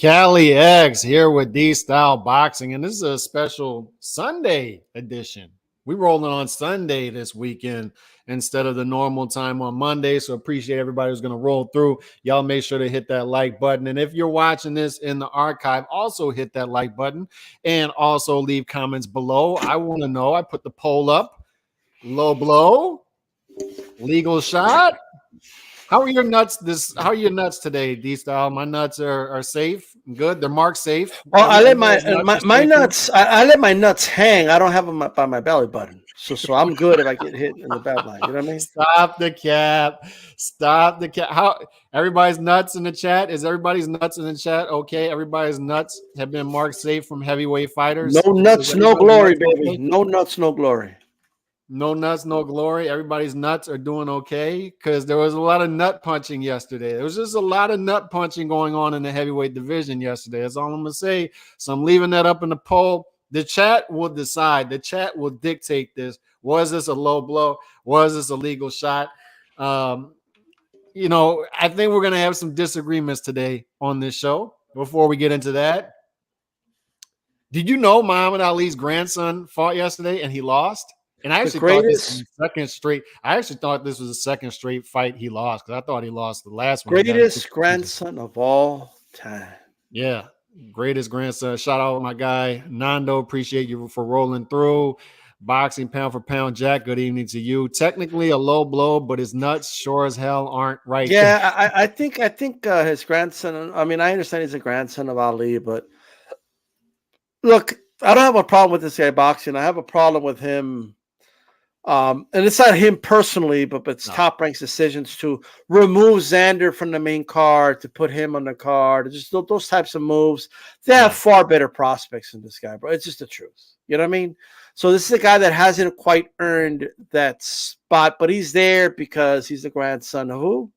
Cali X here with D Style Boxing, and this is a special Sunday edition. We rolling on Sunday this weekend instead of the normal time on Monday. So appreciate everybody who's going to roll through. Y'all make sure to hit that like button. And if you're watching this in the archive, also hit that like button and also leave comments below. I want to know. I put the poll up. Low blow, legal shot. How are your nuts How are your nuts today, D Style? My nuts are safe, good. They're marked safe. Well, I let my nuts. I let my nuts hang. I don't have them up by my belly button, so I'm good if I get hit in the bad line. You know what I mean? Stop the cap. Stop the cap. How everybody's nuts in the chat? Is everybody's nuts in the chat? Okay, everybody's nuts have been marked safe from heavyweight fighters. No nuts, no glory, baby. Okay? No nuts, no glory. No nuts, no glory. Everybody's nuts are doing okay because there was a lot of nut punching yesterday. There was just a lot of nut punching going on in the heavyweight division yesterday. That's all I'm going to say. So I'm leaving that up in the poll. The chat will decide. The chat will dictate this. Was this a low blow? Was this a legal shot? I think we're going to have some disagreements today on this show. Before we get into that, did you know Muhammad Ali's grandson fought yesterday and he lost? And I actually thought this was the second straight. I actually thought this was the second straight fight he lost because I thought he lost the last one. Greatest grandson of all time. Yeah, greatest grandson. Shout out my guy Nando. Appreciate you for rolling through. Boxing pound for pound, Jack. Good evening to you. Technically a low blow, but his nuts sure as hell aren't right. Yeah, I think his grandson. I mean, I understand he's a grandson of Ali, but look, I don't have a problem with this guy boxing. I have a problem with him. And it's not him personally, but it's Top Rank's decisions to remove Xander from the main card, to put him on the card, just those types of moves. They have far better prospects than this guy, bro. It's just the truth. You know what I mean? So this is a guy that hasn't quite earned that spot, but he's there because he's the grandson of who?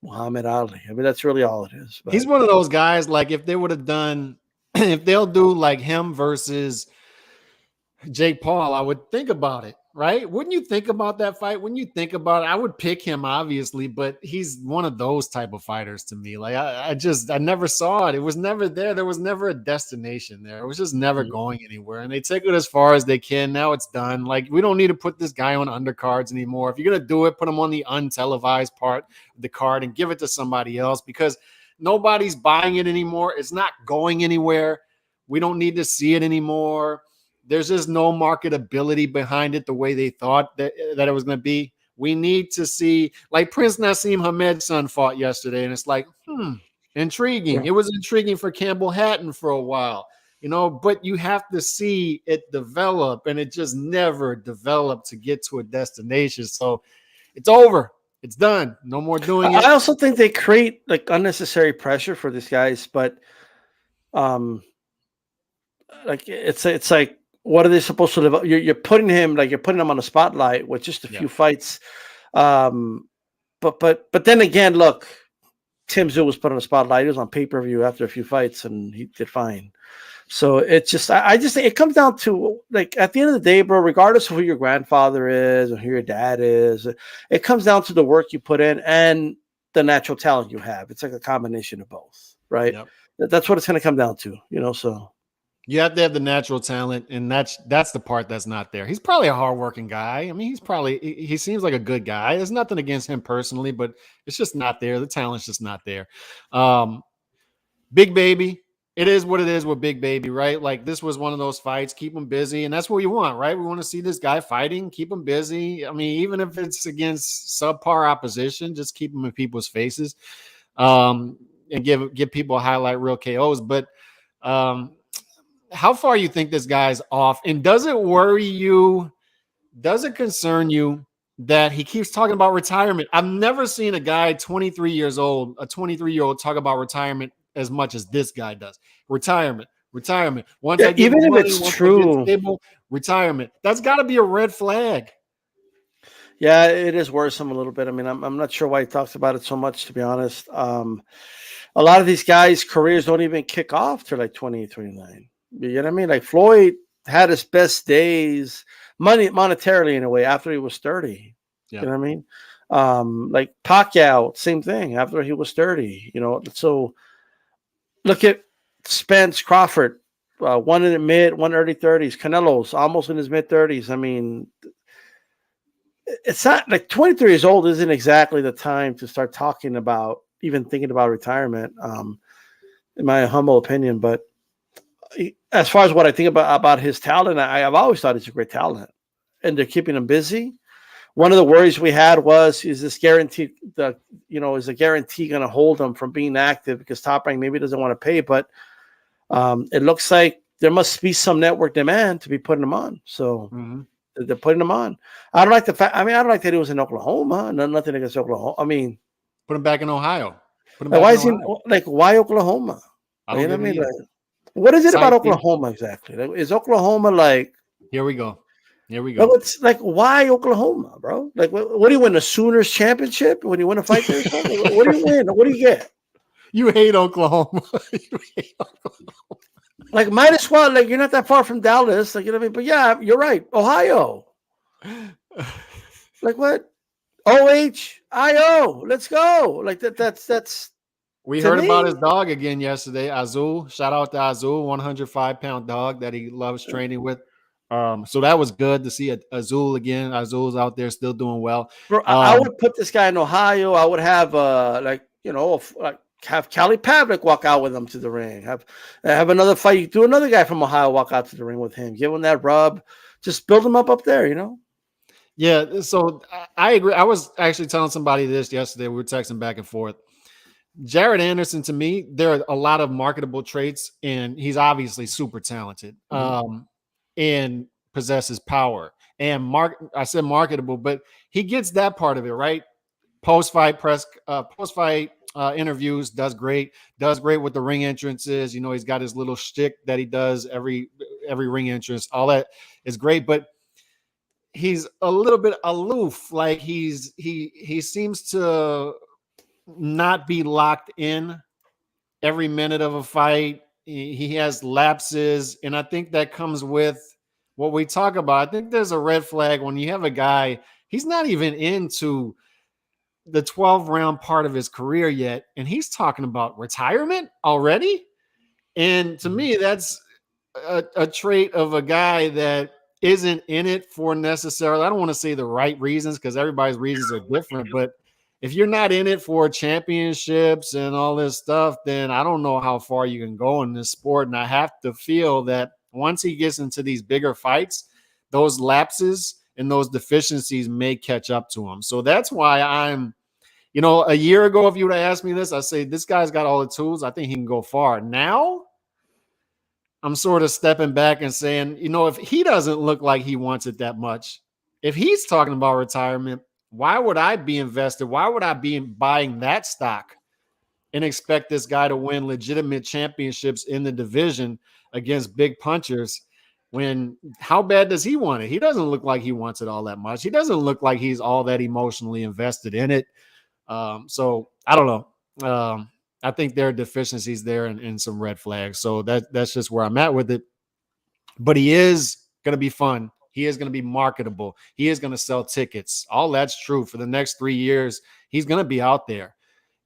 Muhammad Ali. I mean, that's really all it is. But he's one of those guys, like if they would have done, if they'll do like him versus Jake Paul, I would think about it. Right? Wouldn't you think about that fight? Wouldn't you think about it? I would pick him, obviously, but he's one of those type of fighters to me. Like I never saw it. It was never there. There was never a destination there. It was just never going anywhere. And they take it as far as they can. Now it's done. Like we don't need to put this guy on undercards anymore. If you're gonna do it, put him on the untelevised part of the card and give it to somebody else because nobody's buying it anymore. It's not going anywhere. We don't need to see it anymore. There's just no marketability behind it the way they thought that it was going to be. We need to see, like Prince Nassim Hamed's son fought yesterday, and it's like, intriguing. Yeah. It was intriguing for Campbell Hatton for a while, but you have to see it develop, and it just never developed to get to a destination. So it's over. It's done. No more doing it. I also think they create like unnecessary pressure for these guys, but like it's like, what are they supposed to live? You're putting him on the spotlight with just a few fights. But then again, look, Tim Tszyu was put on the spotlight. He was on pay-per-view after a few fights and he did fine. So it's just, I just think it comes down to like at the end of the day, bro, regardless of who your grandfather is or who your dad is, it comes down to the work you put in and the natural talent you have. It's like a combination of both, right? Yep. That's what it's going to come down to, so. You have to have the natural talent, and that's the part that's not there. He's probably a hardworking guy. I mean, he seems like a good guy. There's nothing against him personally, but it's just not there. The talent's just not there. Big Baby, it is what it is with Big Baby, right? Like this was one of those fights. Keep him busy, and that's what you want, right? We want to see this guy fighting. Keep him busy. I mean, even if it's against subpar opposition, just keep him in people's faces, and give people highlight real KOs. But how far you think this guy's off? And does it worry you? Does it concern you that he keeps talking about retirement? I've never seen a guy 23 years old, a 23-year-old talk about retirement as much as this guy does. Retirement. Once I get even money, if it's true, stable, retirement. That's got to be a red flag. Yeah, it is worrisome a little bit. I mean, I'm not sure why he talks about it so much, to be honest. A lot of these guys' careers don't even kick off till like 28, 29. You know what I mean? Like Floyd had his best days monetarily in a way after he was 30. Yeah. You know what I mean? Like Pacquiao, same thing after he was 30, So look at Spence, Crawford, one in the mid, one early 30s. Canelo's almost in his mid 30s. I mean, it's not like 23 years old isn't exactly the time to start talking about even thinking about retirement, in my humble opinion. But as far as what I think about his talent, I've always thought he's a great talent, and they're keeping him busy. One of the worries we had was, is this guarantee is a guarantee going to hold him from being active because Top Rank maybe doesn't want to pay, but it looks like there must be some network demand to be putting him on. So they're putting him on. I don't like the fact. I mean, I don't like that he was in Oklahoma. Nothing against Oklahoma. I mean, put him back in Ohio. Put him like, back why in is he Ohio. like? Why Oklahoma? I don't You know get what I it mean? either. Like, what is it about Sightseeing. Oklahoma exactly? Like, is Oklahoma like? Here we go. Like, it's like, why Oklahoma, bro? Like, what do you win? The Sooners championship when you win a fight there? Or something? What do you win? What do you get? You hate Oklahoma. You hate Oklahoma. Like, might as well. Like, you're not that far from Dallas. Like, you know what I mean? But yeah, you're right. Ohio. Like what? OHIO. Let's go. Like that's. We heard about his dog again yesterday, Azul. Shout out to Azul, 105-pound dog that he loves training with. So that was good to see Azul again. Azul's out there still doing well. Bro, I would put this guy in Ohio. I would have have Cali Pavlik walk out with him to the ring. Have another fight. Do another guy from Ohio walk out to the ring with him. Give him that rub. Just build him up there, you know? Yeah, so I agree. I was actually telling somebody this yesterday. We were texting back and forth. Jared Anderson, to me, there are a lot of marketable traits, and he's obviously super talented and possesses power. And I said marketable, but he gets that part of it, right? Post-fight interviews, does great with the ring entrances. You know, he's got his little shtick that he does every ring entrance. All that is great, but he's a little bit aloof. Like he seems to not be locked in every minute of a fight. He has lapses, and I think that comes with what we talk about. I think there's a red flag when you have a guy, he's not even into the 12-round part of his career yet, and he's talking about retirement already. And to me, that's a trait of a guy that isn't in it for necessarily, I don't want to say the right reasons, because everybody's reasons are different, but if you're not in it for championships and all this stuff, then I don't know how far you can go in this sport. And I have to feel that once he gets into these bigger fights, those lapses and those deficiencies may catch up to him. So that's why I'm, a year ago, if you would have asked me this, I say this guy's got all the tools. I think he can go far. Now, I'm sort of stepping back and saying, if he doesn't look like he wants it that much, if he's talking about retirement, why would I be invested? Why would I be buying that stock and expect this guy to win legitimate championships in the division against big punchers when how bad does he want it? He doesn't look like he wants it all that much. He doesn't look like he's all that emotionally invested in it. So I don't know. I think there are deficiencies there and some red flags. So that's just where I'm at with it. But he is going to be fun. He is going to be marketable. He is going to sell tickets. All that's true for the next 3 years. He's going to be out there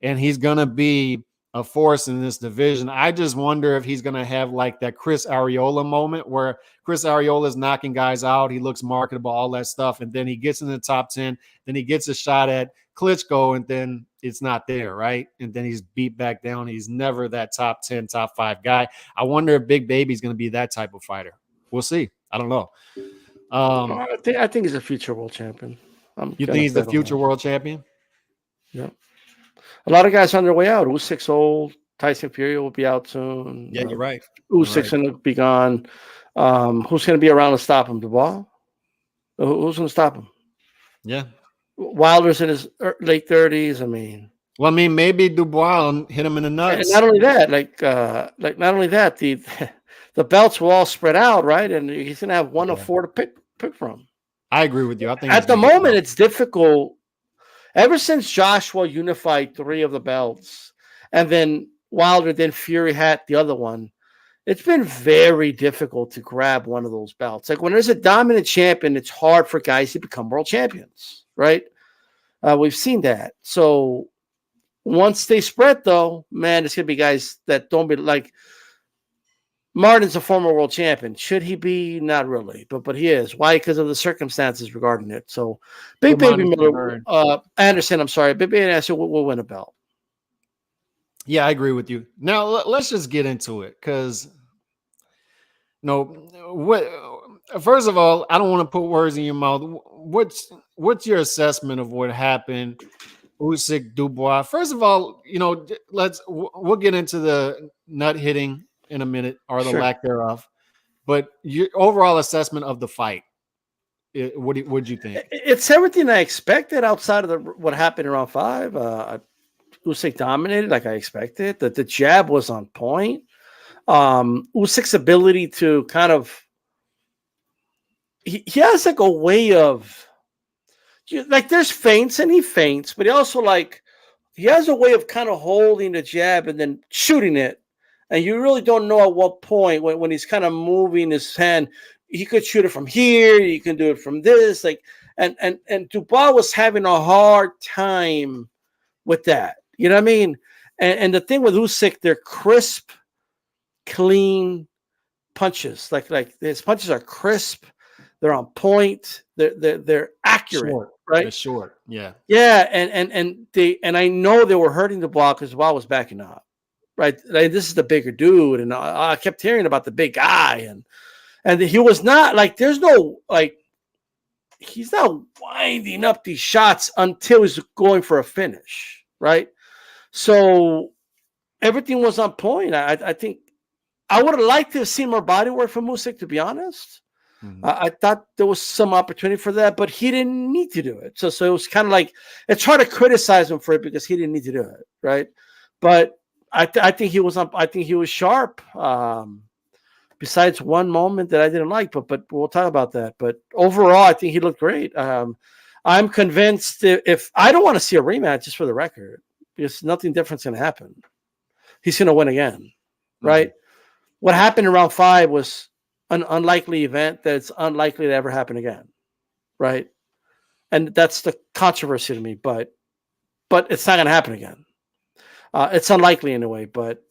and he's going to be a force in this division. I just wonder if he's going to have like that Chris Arreola moment where Chris Arreola is knocking guys out. He looks marketable, all that stuff. And then he gets in the top 10. Then he gets a shot at Klitschko and then it's not there, right? And then he's beat back down. He's never that top 10, top 5 guy. I wonder if Big Baby's going to be that type of fighter. We'll see. I don't know. I think he's a future world champion. You think he's the future world champion? Yeah. A lot of guys on their way out. Usyk's old. Tyson Fury will be out soon. Yeah, you're right. Usyk's going to be gone. Who's going to be around to stop him? Dubois? Who's going to stop him? Yeah. Wilder's in his late 30s. I mean, maybe Dubois hit him in the nuts. And not only that, the belts will all spread out, right? And he's going to have one of 4 to pick from. I agree with you. I think at the moment it's difficult. Ever since Joshua unified 3 of the belts, and then Wilder, then Fury had the other one, it's been very difficult to grab one of those belts. Like when there's a dominant champion, it's hard for guys to become world champions, right? We've seen that. So once they spread, though, man, it's going to be guys that don't be like Martin's a former world champion. Should he be? Not really, but he is. Why? Because of the circumstances regarding it. So, Big Baby Miller, Anderson. I'm sorry, Big Baby Anderson will win a belt. Yeah, I agree with you. Now let's just get into it because what. First of all, I don't want to put words in your mouth. What's your assessment of what happened? Usyk, Dubois. First of all, we'll get into the nut hitting in a minute or the lack thereof. But your overall assessment of the fight, what'd you think? It's everything I expected outside of what happened in round 5. Usyk dominated like I expected. The jab was on point. Usyk's ability to kind of he has like a way of like there's feints and he feints, but he also he has a way of kind of holding the jab and then shooting it. And you really don't know at what point when he's kind of moving his hand, he could shoot it from here, you can do it from this. And Dubois was having a hard time with that. You know what I mean? And the thing with Usyk, they're crisp, clean punches. Like his punches are crisp, they're on point, they're accurate, short, right? They're short, yeah. And I know they were hurting Dubois because Dubois was backing up. Right, like, this is the bigger dude, and I kept hearing about the big guy, and he was not there's no he's not winding up these shots until he's going for a finish, right? So everything was on point. I think I would have liked to have seen more body work from Usyk, to be honest. Mm-hmm. I thought there was some opportunity for that, but he didn't need to do it. So it was kind of it's hard to criticize him for it because he didn't need to do it, right? But I think he was I think he was sharp. Besides one moment that I didn't like, but we'll talk about that. But overall, I think he looked great. I'm convinced if I don't want to see a rematch, just for the record, because nothing different's going to happen. He's going to win again, right? Mm-hmm. What happened in round 5 was an unlikely event that's unlikely to ever happen again, right? And that's the controversy to me. But it's not going to happen again. It's unlikely in a way, but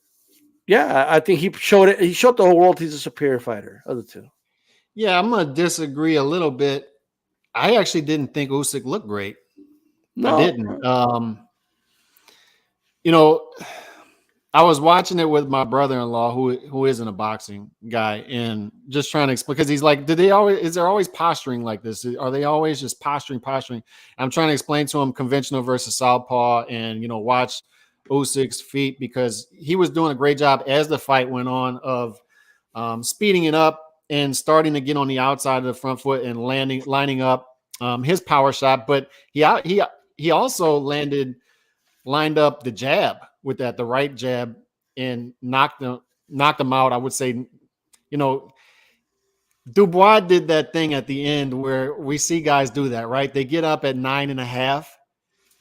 yeah, I think he showed it. He showed the whole world he's a superior fighter of the two. Yeah, I'm gonna disagree a little bit. I actually didn't think Usyk looked great. No. I didn't. I was watching it with my brother-in-law, who isn't a boxing guy, and just trying to explain because he's like, is there always posturing like this? Are they always just posturing? I'm trying to explain to him conventional versus southpaw, and watch Usyk's feet because he was doing a great job as the fight went on of speeding it up and starting to get on the outside of the front foot and lining up his power shot. But he also lined up the jab with the right jab and knocked them out. I would say, Dubois did that thing at the end where we see guys do that, right? They get up at 9.5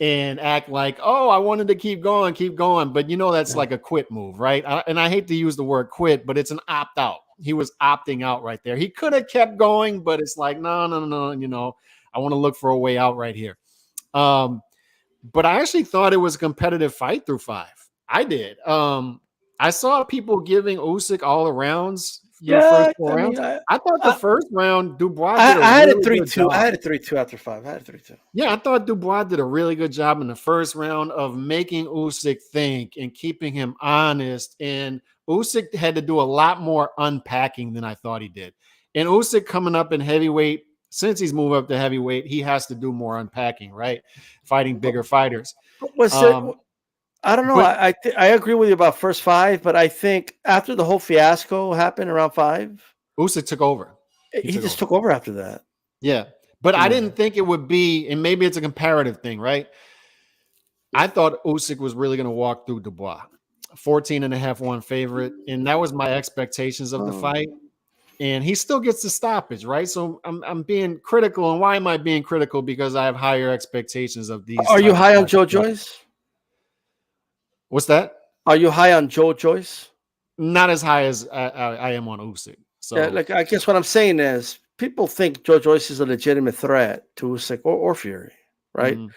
and act like, oh, I wanted to keep going. But that's like a quit move, right? And I hate to use the word quit, but it's an opt out. He was opting out right there. He could have kept going, but it's like, no. I want to look for a way out right here. But I actually thought it was a competitive fight through 5. I did. I saw people giving Usyk all the rounds. The first 4 rounds. I thought the first round, Dubois did I had a 3-2. I had a 3-2 after 5. I had a 3-2. Yeah, I thought Dubois did a really good job in the first round of making Usyk think and keeping him honest. And Usyk had to do a lot more unpacking than I thought he did. And Usyk coming up in heavyweight, since he's moved up to heavyweight, he has to do more unpacking, right? Fighting bigger fighters. I don't know. I agree with you about first 5, but I think after the whole fiasco happened around 5, Usyk took over. He just took over after that. Yeah. But I didn't think it would be, and maybe it's a comparative thing, right? I thought Usyk was really going to walk through Dubois. 14.5-1 favorite. And that was my expectations of the fight. And he still gets the stoppage, right? So I'm being critical. And why am I being critical? Because I have higher expectations of these. Are you high on Joe Joyce? What's that? Are you high on Joe Joyce? Not as high as I am on Usyk. So, yeah, I guess what I'm saying is people think Joe Joyce is a legitimate threat to Usyk or Fury, right? Mm-hmm.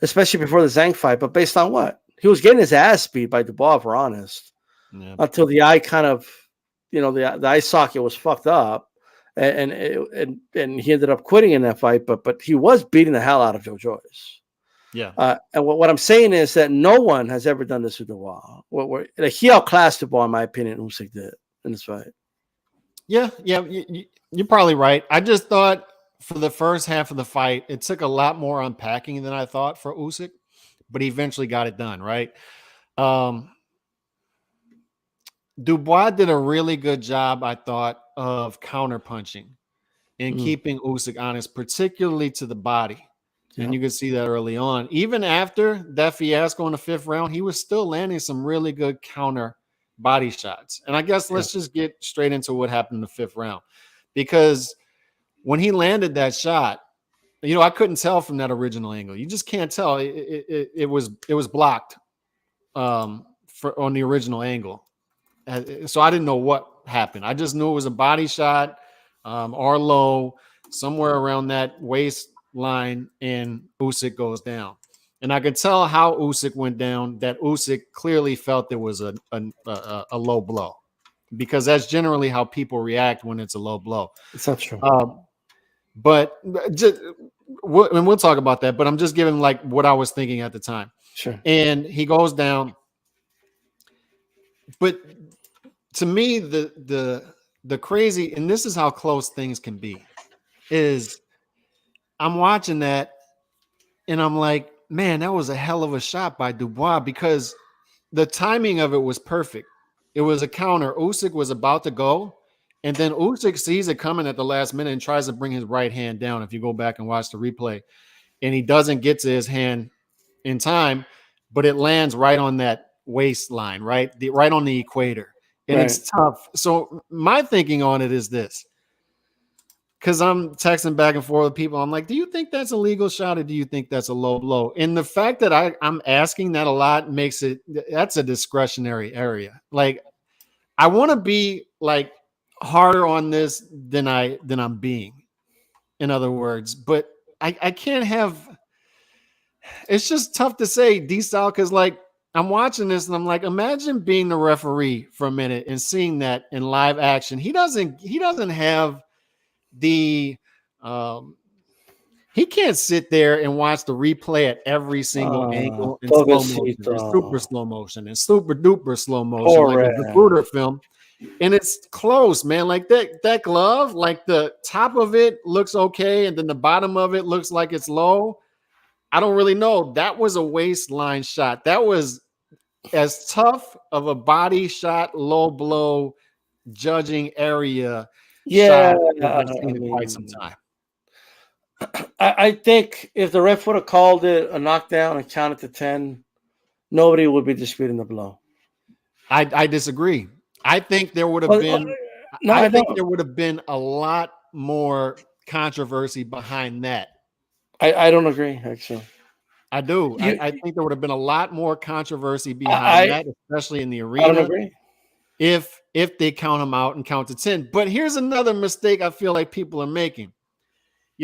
Especially before the Zhang fight. But based on what? He was getting his ass beat by Dubois, if we're honest. Yeah. Until the eye kind of the eye socket was fucked up, and he ended up quitting in that fight. But he was beating the hell out of Joe Joyce. Yeah. And what I'm saying is that no one has ever done this with Dubois. He outclassed Dubois, in my opinion. Usyk did in this fight. Yeah, you're probably right. I just thought for the first half of the fight, it took a lot more unpacking than I thought for Usyk, but he eventually got it done, right? Dubois did a really good job, I thought, of counterpunching and keeping Usyk honest, particularly to the body. Yep. And you could see that early on. Even after that fiasco in the 5th round, he was still landing some really good counter body shots. And I guess let's just get straight into what happened in the 5th round. Because when he landed that shot, I couldn't tell from that original angle. You just can't tell. It was blocked on the original angle. So I didn't know what happened. I just knew it was a body shot or low, somewhere around that waistline, and Usyk goes down. And I could tell how Usyk went down, that Usyk clearly felt there was a low blow, because that's generally how people react when it's a low blow. It's not true. But we'll talk about that. But I'm just giving like what I was thinking at the time. Sure. And he goes down. But to me, the crazy, and this is how close things can be, is I'm watching that and I'm like, man, that was a hell of a shot by Dubois, because the timing of it was perfect. It was a counter. Usyk was about to go, and then Usyk sees it coming at the last minute and tries to bring his right hand down. If you go back and watch the replay, and he doesn't get to his hand in time, but it lands right on that waistline, right on the equator. And It's tough. So my thinking on it is this, because I'm texting back and forth with people. I'm like, do you think that's a legal shot, or do you think that's a low blow? And the fact that I'm asking that a lot makes that's a discretionary area. Like, I want to be like harder on this than I'm being, in other words, but I can't have, it's just tough to say D-style, because like, I'm watching this and I'm like, imagine being the referee for a minute and seeing that in live action. He doesn't have the he can't sit there and watch the replay at every single angle in slow motion, and super slow motion, and super duper slow motion, like a Zapruder film. And it's close, man. Like that glove, like the top of it looks okay, and then the bottom of it looks like it's low. I don't really know. That was a waistline shot. That was as tough of a body shot, low blow, judging area shot I've seen in quite some time. I think if the ref would have called it a knockdown and counted to 10, nobody would be disputing the blow. I disagree. I think there would have been. No, I think there would have been a lot more controversy behind that. I don't agree, actually. I do. I think there would have been a lot more controversy behind that, especially in the arena. I don't agree. If they count him out and count to 10. But here's another mistake I feel like people are making.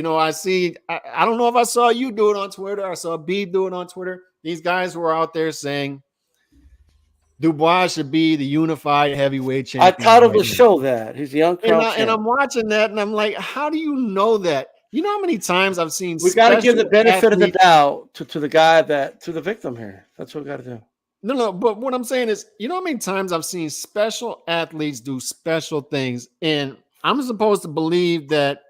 I see, I don't know if I saw you do it on Twitter. I saw B do it on Twitter. These guys were out there saying Dubois should be the unified heavyweight champion. I thought it would show that. He's a young crowd. And I'm watching that and I'm like, how do you know that? You know how many times I've seen. We got to give the benefit of the doubt to the guy to the victim here. That's what we got to do. No. But what I'm saying is, you know how many times I've seen special athletes do special things, and I'm supposed to believe that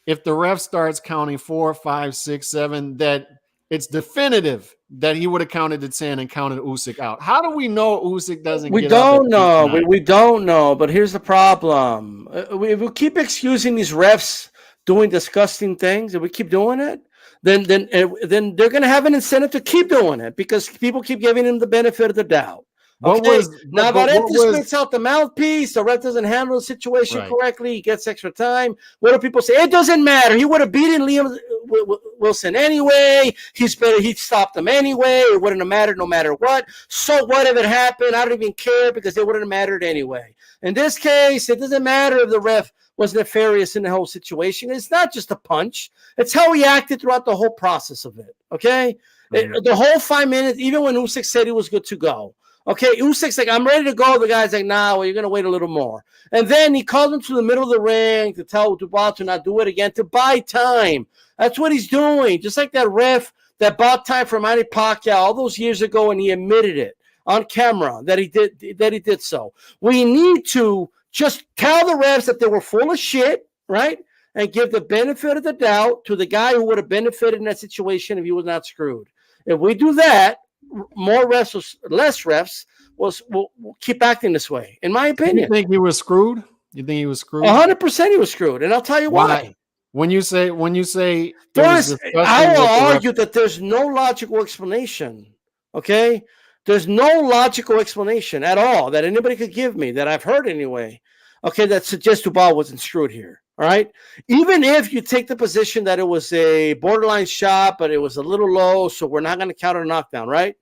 if the ref starts counting 4, 5, 6, 7, that it's definitive that he would have counted to 10 and counted Usyk out. How do we know Usyk doesn't? We don't know. We don't know. But here's the problem: we keep excusing these refs doing disgusting things, and we keep doing it, then they're going to have an incentive to keep doing it, because people keep giving them the benefit of the doubt. Okay? Now, that ref spits out the mouthpiece. The ref doesn't handle the situation correctly. He gets extra time. What do people say? It doesn't matter. He would have beaten Liam Wilson anyway. He stopped him anyway. It wouldn't have mattered no matter what. So what if it happened? I don't even care, because it wouldn't have mattered anyway. In this case, it doesn't matter if the ref was nefarious in the whole situation. It's not just a punch. It's how he acted throughout the whole process of it, okay? The whole 5 minutes, even when Usyk said he was good to go, Okay, Usyk's like, I'm ready to go. The guy's like, nah, well, you're going to wait a little more. And then he called him to the middle of the ring to tell Dubois to not do it again, to buy time. That's what he's doing. Just like that ref that bought time for Manny Pacquiao all those years ago, and he admitted it on camera that he did so. We need to just tell the refs that they were full of shit, right? And give the benefit of the doubt to the guy who would have benefited in that situation if he was not screwed. If we do that, more refs, less refs will keep acting this way, in my opinion. You think he was screwed? You think he was screwed? 100% he was screwed, and I'll tell you why. When you say first, I will argue that there's no logical explanation. Okay, there's no logical explanation at all that anybody could give me that I've heard anyway. Okay, that suggests Dubois wasn't screwed here. All right, even if you take the position that it was a borderline shot, but it was a little low, so we're not going to count a knockdown, right?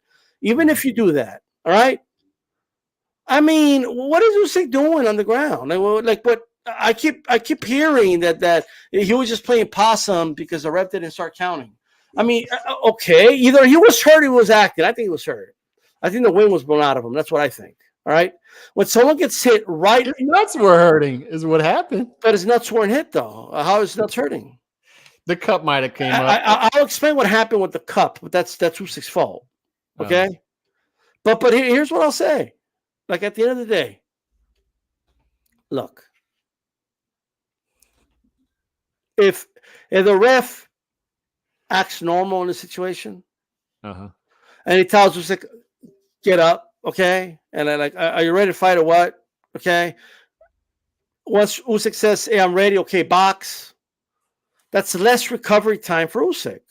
Even if you do that, all right. I mean, what is Usyk doing on the ground? Like what? I keep hearing that he was just playing possum because the ref didn't start counting. I mean, okay, either he was hurt or he was acting. I think he was hurt. I think the wind was blown out of him. That's what I think. All right. When someone gets hit right, his nuts were hurting, is what happened. But his nuts weren't hit though. How is his nuts hurting? The cup might have came up. I'll explain what happened with the cup, but that's Usyk's fault. Okay. But here's what I'll say. Like at the end of the day, look. If the ref acts normal in the situation, and he tells Usyk, get up, okay? And then like, are you ready to fight or what? Okay. Once Usyk says, hey, I'm ready, okay, box. That's less recovery time for Usyk.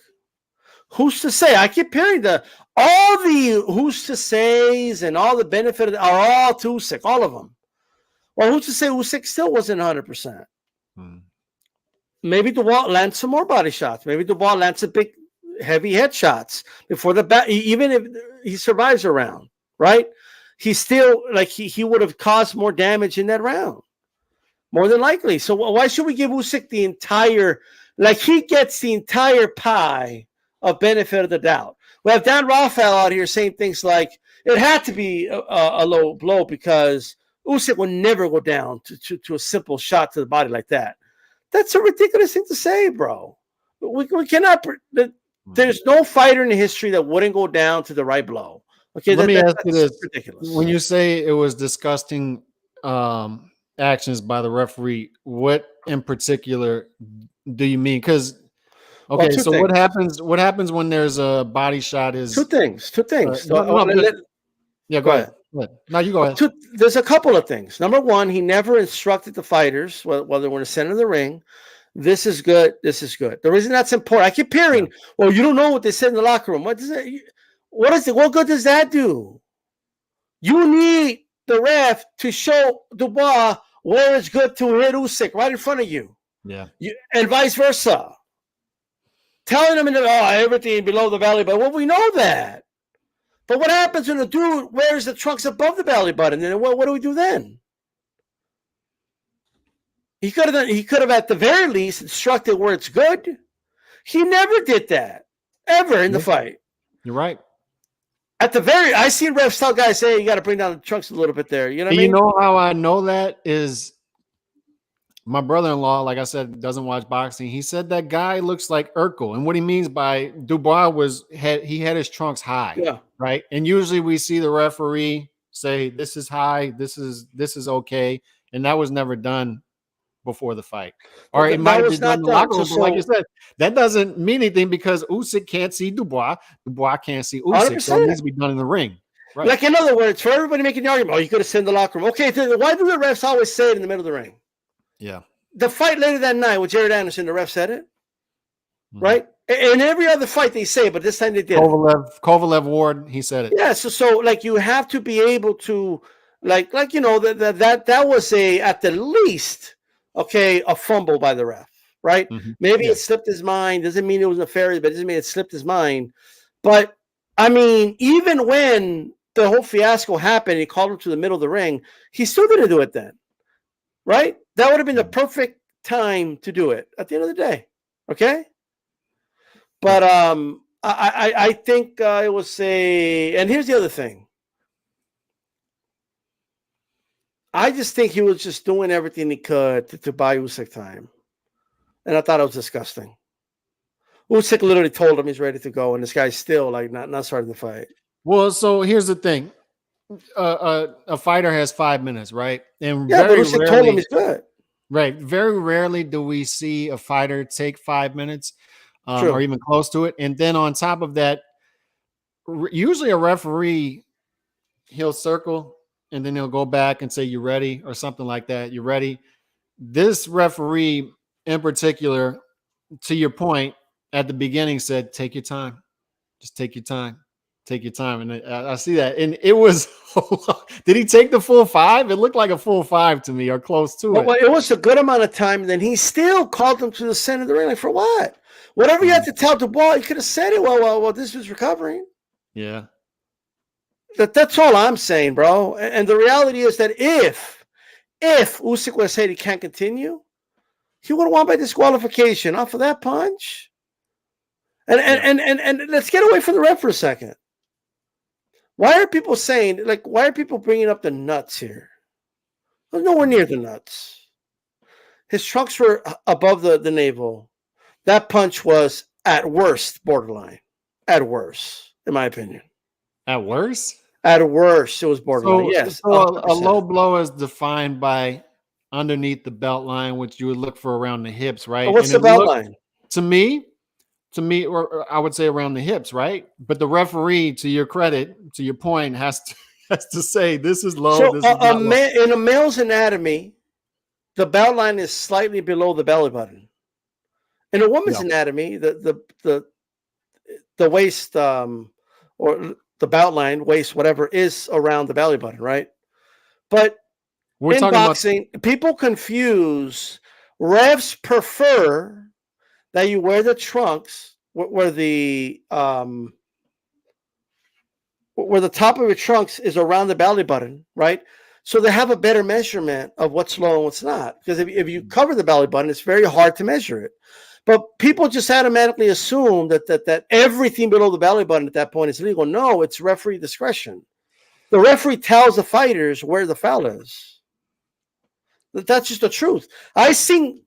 Who's to say? I keep hearing all the who's to says and all the benefit are all to Usyk, all of them. Well, who's to say Usyk still wasn't 100%? Maybe Dubois lands some more body shots. Maybe Dubois lands some big, heavy headshots before the bat. Even if he survives a round, right? He's still like he would have caused more damage in that round, more than likely. So why should we give Usyk the entire? Like he gets the entire pie of benefit of the doubt. We have Dan Raphael out here saying things like it had to be a low blow because Usyk would never go down to a simple shot to the body like that. That's a ridiculous thing to say, bro. We cannot. There's no fighter in history that wouldn't go down to the right blow. Okay, let me ask you this: ridiculous. When you say it was disgusting actions by the referee, what in particular do you mean? Because okay, so things. What happens? What happens when there's a body shot? Is two things. Yeah, go ahead. No, you go ahead. There's a couple of things. Number one, he never instructed the fighters while they were in the center of the ring. This is good. This is good. The reason that's important, I keep hearing, well, you don't know what they said in the locker room. What good does that do? You need the ref to show Dubois where it's good to hit Usyk right in front of you. Yeah. And vice versa. Telling them everything below the belly button. Well, we know that. But what happens when the dude wears the trunks above the belly button? Then what do we do then? He could have at the very least instructed where it's good. He never did that ever in the fight. You're right. I seen refs tell guys, "Hey, you got to bring down the trunks a little bit there." You know what I mean? You know how I know that is my brother-in-law, like I said, doesn't watch boxing. He said that guy looks like Urkel, and what he means by Dubois had his trunks high. Yeah. Right. And usually we see the referee say this is high, this is okay, and that was never done before the fight. Or it might have been done in the locker room, like you said. That doesn't mean anything because Usyk can't see Dubois. Dubois can't see Usyk. 100%. So it needs to be done in the ring. Right. Like in other words, for everybody making the argument, you could have said in the locker room. Okay, why do the refs always say it in the middle of the ring? Yeah. The fight later that night with Jared Anderson, the ref said it. Right? In every other fight they say, but this time they did. Kovalev Ward, he said it. Yeah, so like you have to be able to like you know that was at the least a fumble by the ref, right? Maybe it slipped his mind. Doesn't mean it was nefarious, but it doesn't mean it slipped his mind. But I mean, even when the whole fiasco happened, he called him to the middle of the ring. He still didn't do it then, right? That would have been the perfect time to do it at the end of the day. Okay. But I think it was and here's the other thing. I just think he was just doing everything he could to buy Usyk time, and I thought it was disgusting. Usyk literally told him he's ready to go, and this guy's still like not starting the fight. Well, so here's the thing: a fighter has 5 minutes, right? And Yeah, but very Usyk told him rarely, he's good. right? Very rarely do we see a fighter take 5 minutes, or True. even close to it. And then on top of that, usually a referee, he'll circle and then he'll go back and say, "You ready?" or something like that. You ready? This referee in particular, to your point at the beginning, said, "Take your time. Just take your time. Take your time." And I see that. And it was, did he take the full 5? It looked like a full 5 to me, or close to Well, it. it was a good amount of time. Then he still called him to the center of the ring. Like, for what? Whatever you had to tell Dubois, you could have said it. Well, this was recovering. Yeah. That's all I'm saying, bro. And the reality is that if Usyk would have said he can't continue, he would have won by disqualification off of that punch. And let's get away from the ref for a second. Why are people saying, like, why are people bringing up the nuts here? There's nowhere near the nuts. His trunks were above the navel. That punch was at worst borderline. At worst, in my opinion. At worst? At worst, it was borderline. Yes. So a low blow is defined by underneath the belt line, which you would look for around the hips, right? But what's And the it belt looked, line? to me, or I would say around the hips, right? But the referee, to your credit, to your point, has to say this is low, So this is not low. in a male's anatomy, the belt line is slightly below the belly button. In a woman's anatomy, the waist or the belt line, waist, whatever, is around the belly button, right? But We're in talking boxing, people confuse. Refs prefer that you wear the trunks where the top of your trunks is around the belly button, right? So they have a better measurement of what's low and what's not. Because if you cover the belly button, it's very hard to measure it. But people just automatically assume that everything below the belly button at that point is legal. No, it's referee discretion. The referee tells the fighters where the foul is. That's just the truth. I've seen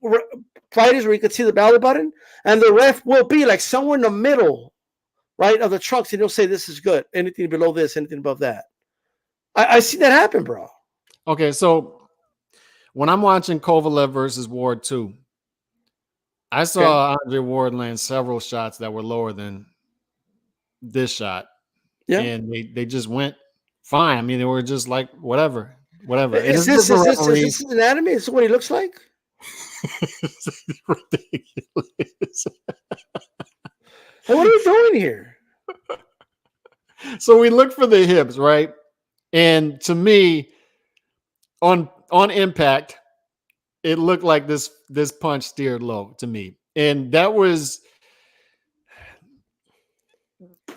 fighters where you could see the belly button, and the ref will be like somewhere in the middle, right, of the trunks, and he'll say, "This is good. Anything below this, anything above that." I see that happen, bro. Okay, so when I'm watching Kovalev versus Ward 2, I saw Andre Ward land several shots that were lower than this shot. Yeah. And they just went fine. I mean, they were just like, whatever. Is this anatomy? Is this what he looks like? Ridiculous. Hey, what are we doing here? So we look for the hips, right? And to me, on impact, it looked like this punch steered low to me. And that was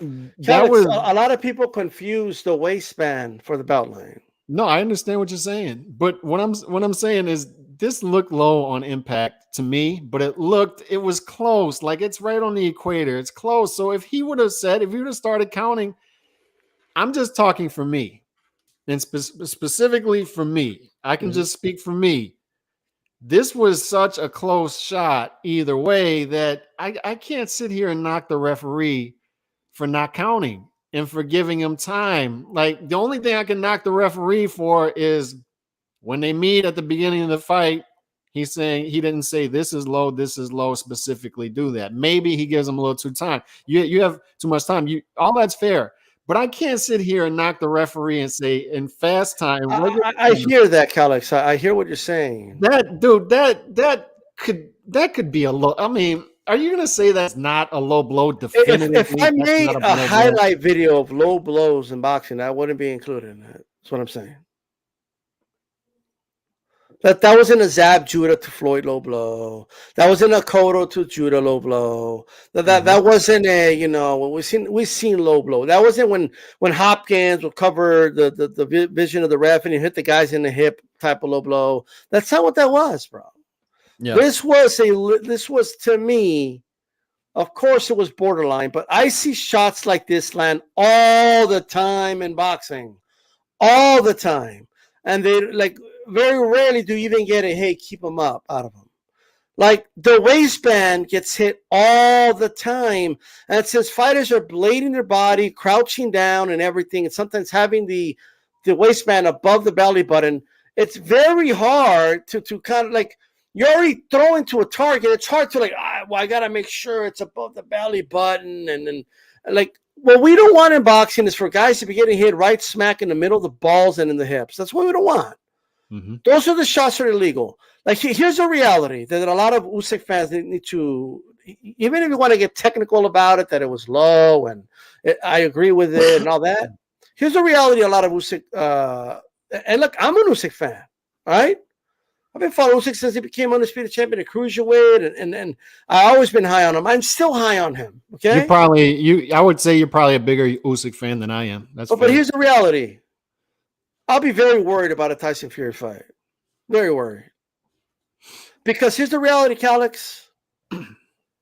a lot of people confuse the waistband for the belt line. No, I understand what you're saying, but what I'm saying is this looked low on impact to me, but it was close. Like, it's right on the equator. It's close. So if he would have started counting, I'm just talking for me, and specifically for me, I can just speak for me. This was such a close shot either way that I can't sit here and knock the referee for not counting and for giving him time. Like, the only thing I can knock the referee for is when they meet at the beginning of the fight, he's saying he didn't say this is low, specifically do that. Maybe he gives him a little too time. You have too much time. All that's fair. But I can't sit here and knock the referee and say in fast time. I hear that, Calix. I hear what you're saying. That could be a low. I mean, are you going to say that's not a low blow? Definitively, if I made a highlight video of low blows in boxing, that wouldn't be included in that. That's what I'm saying. That wasn't a Zab Judah to Floyd low blow. That wasn't a Cotto to Judah low blow. That wasn't a we've seen low blow. That wasn't when Hopkins would cover the vision of the ref and he hit the guys in the hip type of low blow. That's not what that was, bro. Yeah. This was to me, of course it was borderline, but I see shots like this land all the time in boxing. All the time. And they, like, very rarely do you even get a, hey, keep him up out of him. Like the waistband gets hit all the time. And since fighters are blading their body, crouching down and everything, and sometimes having the waistband above the belly button, it's very hard to kind of like, you're already throwing to a target. It's hard to like, I got to make sure it's above the belly button. And then like, what we don't want in boxing is for guys to be getting hit right smack in the middle of the balls and in the hips. That's what we don't want. Mm-hmm. Those are the shots that are illegal. Like, here's the reality that a lot of Usyk fans need to, even if you want to get technical about it, that it was low and I agree with it and all that. Here's the reality: a lot of Usyk, and look, I'm an Usyk fan, all right? I've been following Usyk since he became undisputed champion at cruiserweight, and I've always been high on him. I'm still high on him. Okay, I would say you're probably a bigger Usyk fan than I am. But here's the reality: I'll be very worried about a Tyson Fury fight. Very worried. Because here's the reality, Calix.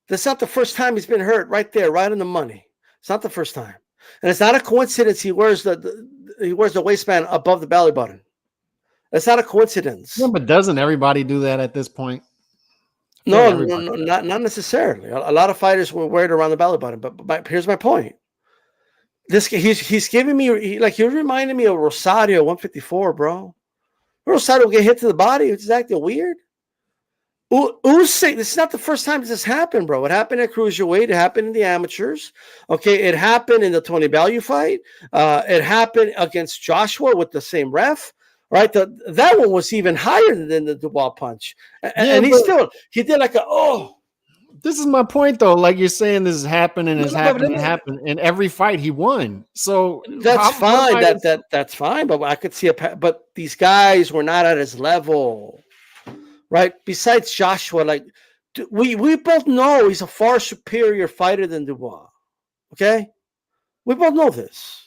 That's not the first time he's been hurt. Right there, right on the money. It's not the first time, and it's not a coincidence he wears the waistband above the belly button. It's not a coincidence. Yeah, but doesn't everybody do that at this point? No, not necessarily. A lot of fighters will wear it around the belly button. But here's my point. He's giving me like you're reminding me of Rosario 154, bro. Rosario will get hit to the body. It's acting weird. Usyk, this is not the first time this has happened, bro. It happened at cruiserweight. It happened in the amateurs. Okay, it happened in the Tony Bellew fight. It happened against Joshua with the same ref. Right, that one was even higher than the Dubois punch, and he did like a This is my point, though. Like you're saying, this is happening, and every fight he won. So that's fine. That's fine. But I could see but these guys were not at his level. Right. Besides Joshua, like we both know he's a far superior fighter than Dubois. Okay. We both know this.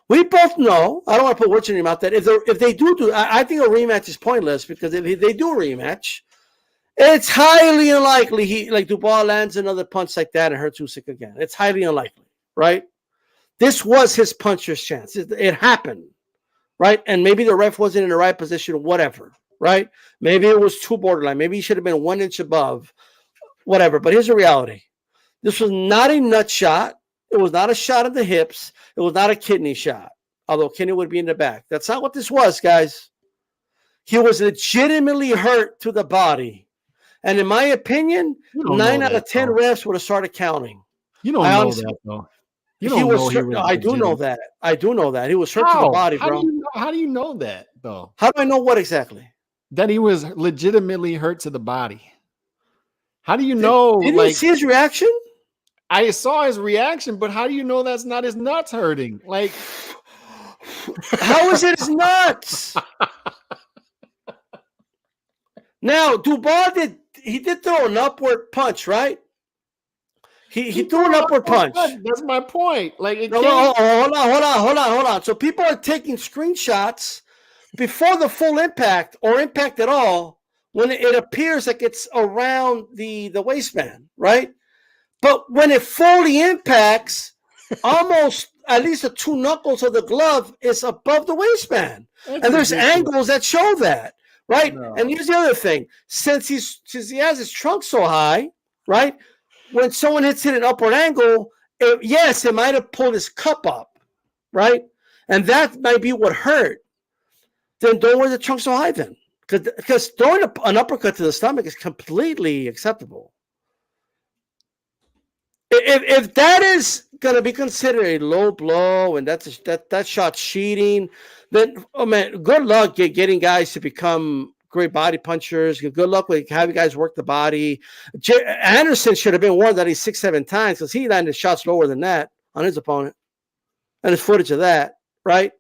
We both know, I don't want to put words in your mouth, that if they do, I think a rematch is pointless, because if they do a rematch, it's highly unlikely like Dubois lands another punch like that and hurts Usyk again. It's highly unlikely, right? This was his puncher's chance. It happened, right? And maybe the ref wasn't in the right position, whatever, right? Maybe it was too borderline. Maybe he should have been 1 inch above, whatever. But here's the reality. This was not a nut shot. It was not a shot at the hips. It was not a kidney shot, although kidney would be in the back. That's not what this was, guys. He was legitimately hurt to the body. And in my opinion, 9 out of 10 refs would have started counting. You don't know that, though. I do know that. I do know that. He was hurt to the body, bro. How do you know that, though? How do I know what exactly? That he was legitimately hurt to the body. How do you know? Did you see his reaction? I saw his reaction, but how do you know that's not his nuts hurting? Like, how is it his nuts? Now, Dubois did throw an upward punch, right? He threw an upward punch. That's my point. Like, hold on. So people are taking screenshots before the full impact or impact at all when it appears like it's around the waistband, right? But when it fully impacts, almost at least the 2 knuckles of the glove is above the waistband. And there's angles that show that, right? No. And here's the other thing. Since he has his trunk so high, right? When someone hits it at an upward angle, it might have pulled his cup up, right? And that might be what hurt. Then don't wear the trunk so high then. Because throwing an uppercut to the stomach is completely acceptable. If that is going to be considered a low blow and that shot cheating, then, oh man, good luck getting guys to become great body punchers. Good luck with having guys work the body. Anderson should have been warned that he's 6-7 times, because he landed shots lower than that on his opponent. And there's footage of that, right?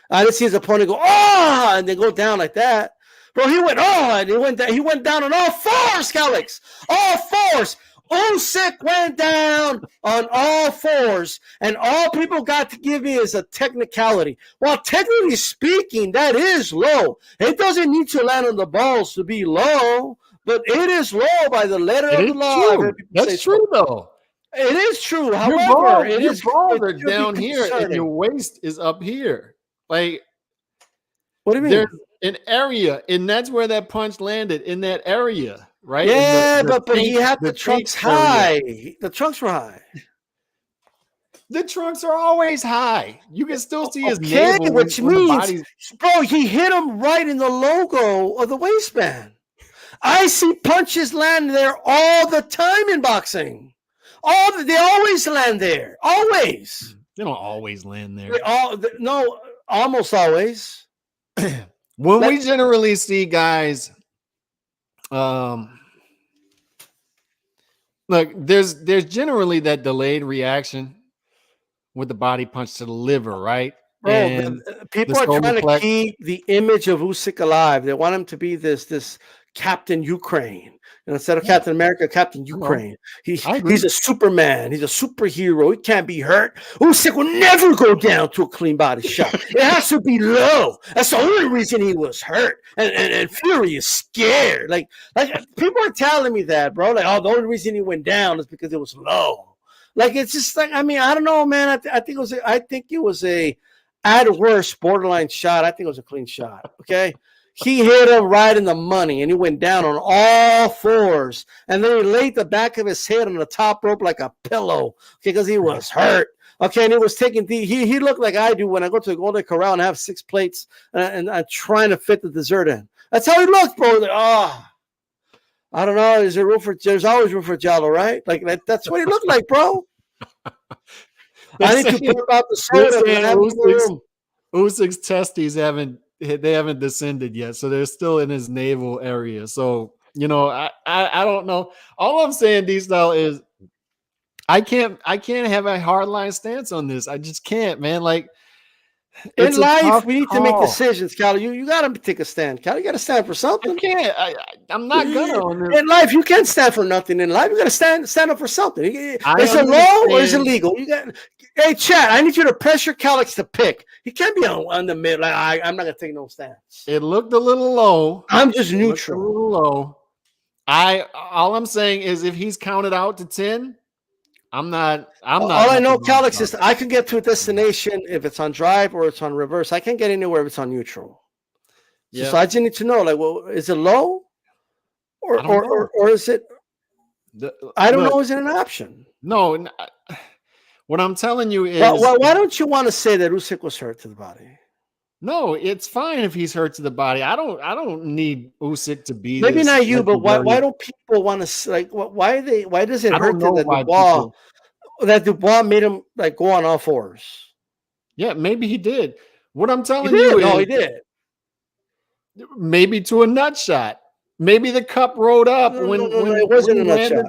I didn't see his opponent go, oh, and then go down like that. Bro, he went, oh, and he went down on all fours, Calix. All fours. Usyk went down on all fours, and all people got to give me is a technicality. Well, technically speaking, that is low. It doesn't need to land on the balls to be low, but it is low by the letter of the law. That's true, though. It is true. However, your balls are down here, and your waist is up here. Like, what do you mean? an area, and that's where that punch landed, in that area, right? In Yeah, the but he had the taint trunks area. high. The trunks were high. The trunks are always high. You can still see his Okay, navel which when the means, body's. bro, he hit him right in the logo of the waistband. I see punches land there all the time in boxing. They always land there. Always. They don't always land there. No, almost always. When we generally see guys, look, there's generally that delayed reaction with the body punch to the liver, right? Bro, And people are trying to keep the image of Usyk alive. They want him to be this Captain Ukraine. And instead of Captain America, Captain Ukraine. He's a Superman. He's a superhero. He can't be hurt. Usyk will never go down to a clean body shot. It has to be low. That's the only reason he was hurt. And Fury is scared. Like people are telling me that, bro. Like, the only reason he went down is because it was low. Like, it's just like, I mean, I don't know, man. I think it was a at worst borderline shot. I think it was a clean shot. Okay. He hit him right in the money, and he went down on all fours. And then he laid the back of his head on the top rope like a pillow, because he was hurt. Okay, and he was taking he looked like I do when I go to the Golden Corral and have 6 plates, and I'm trying to fit the dessert in. That's how he looked, bro. Like, I don't know. There's always room for Jalo, right? Like that's what he looked like, bro. I need to put out the soda. Usyk's testes haven't descended yet, so they're still in his navel area. So, I don't know. All I'm saying, D-Style, is I can't have a hardline stance on this. I just can't, man. Like, in life, we need to make decisions, Cal. You got to take a stand, Cal. You got to stand for something. I can't. I'm not gonna on this. In life, you can't stand for nothing. In life, you got to stand up for something. Is it law or is it legal? Hey, Chad, I need you to pressure Calix to pick. He can't be on the mid. Like, I'm not gonna take no stance. It looked a little low. I'm just neutral. A little low. All I'm saying is, if he's counted out to 10, I'm not. All I know, Calix, is I can get to a destination if it's on drive or it's on reverse. I can't get anywhere if it's on neutral. Yeah. So I just need to know, like, well, is it low, or is it? I don't know. Is it an option? No. What I'm telling you is, why don't you want to say that Usyk was hurt to the body? No, it's fine if he's hurt to the body. I don't need Usyk to be. Maybe not you, but why don't people want to, like? Why does it hurt that Dubois made him like go on all fours? Yeah, maybe he did. What I'm telling you is, he did. Maybe to a nut shot. Maybe the cup rode up when it wasn't a nut shot.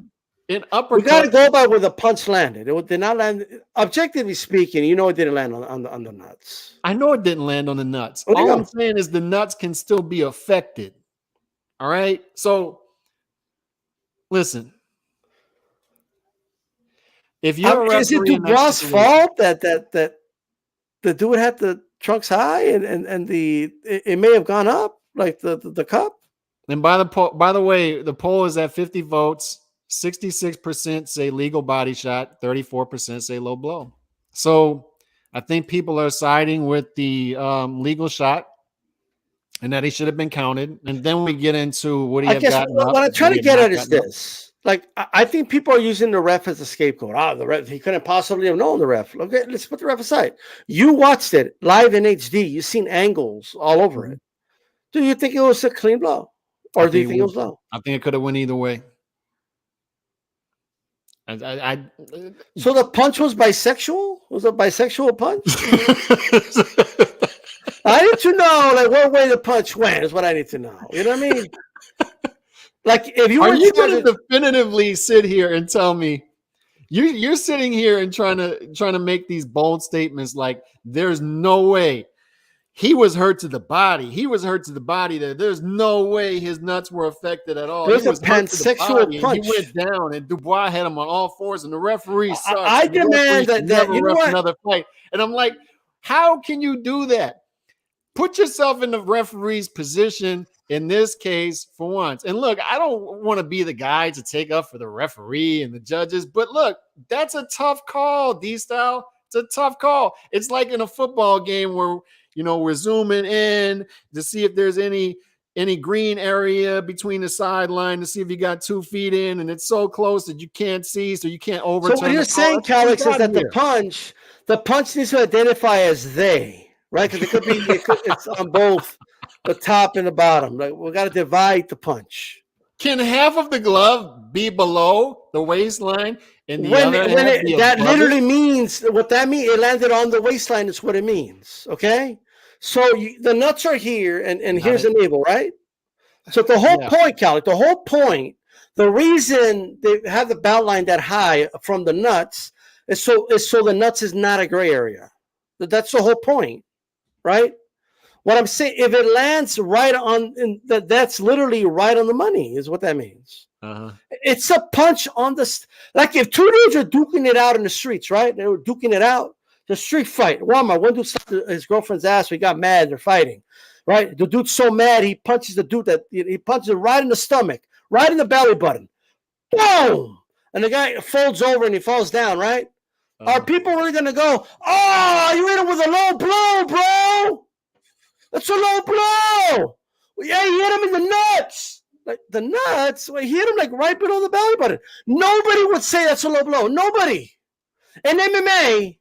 An uppercut. We got to go by where the punch landed. It did not land. Objectively speaking, it didn't land on the nuts. I know it didn't land on the nuts. All I'm saying is the nuts can still be affected. All right. So, listen. If you're is it Dubois' fault that the dude had the trunks high and it may have gone up like the cup? And by the way, the poll is at 50 votes. 66% say legal body shot, 34% say low blow. So I think people are siding with the legal shot and that he should have been counted. And then we get into what he gotten up. What I'm trying to get at is this. Like, I think people are using the ref as a scapegoat. The ref, he couldn't possibly have known the ref. Okay, let's put the ref aside. You watched it live in HD. You've seen angles all over it. Do you think it was a clean blow? Or do you think it was low? I think it could have went either way. So the punch was bisexual? Was it a bisexual punch? I need to know, like, what way the punch went is what I need to know. You know what I mean? Like, if you are you going to definitively sit here and tell me you're sitting here and trying to make these bold statements like there's no way he was hurt to the body. He was hurt to the body. There's no way his nuts were affected at all. It was a pansexual punch. He went down, and Dubois had him on all fours, and the referee sucks. I demand that you know what? Another fight. And I'm like, how can you do that? Put yourself in the referee's position in this case for once. And look, I don't want to be the guy to take up for the referee and the judges, but look, that's a tough call, D-Style. It's a tough call. It's like in a football game where we're zooming in to see if there's any green area between the sideline to see if you got 2 feet in, and it's so close that you can't see, so you can't overturn. So what you're saying, Calix, is that the punch needs to identify as they, right? Because it's on both the top and the bottom. Like, we got to divide the punch. Can half of the glove be below the waistline and the other half be that above literally it? means what that means. It landed on the waistline is what it means. Okay, so the nuts are here, and here's the navel, right? So the whole point, Calix, the whole point, the reason they have the belt line that high from the nuts is so the nuts is not a gray area. That's the whole point, right? What I'm saying, if it lands right on, that's literally right on the money, is what that means. Uh-huh. It's a punch on like if 2 dudes are duking it out in the streets, right? They were duking it out, the street fight. Walmart, one dude slapped his girlfriend's ass, so he got mad, they're fighting, right? The dude's so mad, he punches the dude he punches it right in the stomach, right in the belly button. Boom! And the guy folds over and he falls down, right? Are people really going to go, oh, you hit him with a low blow, bro? That's a low blow. Yeah, he hit him in the nuts. Like the nuts, he hit him like right below the belly button. Nobody would say that's a low blow. Nobody. In MMA,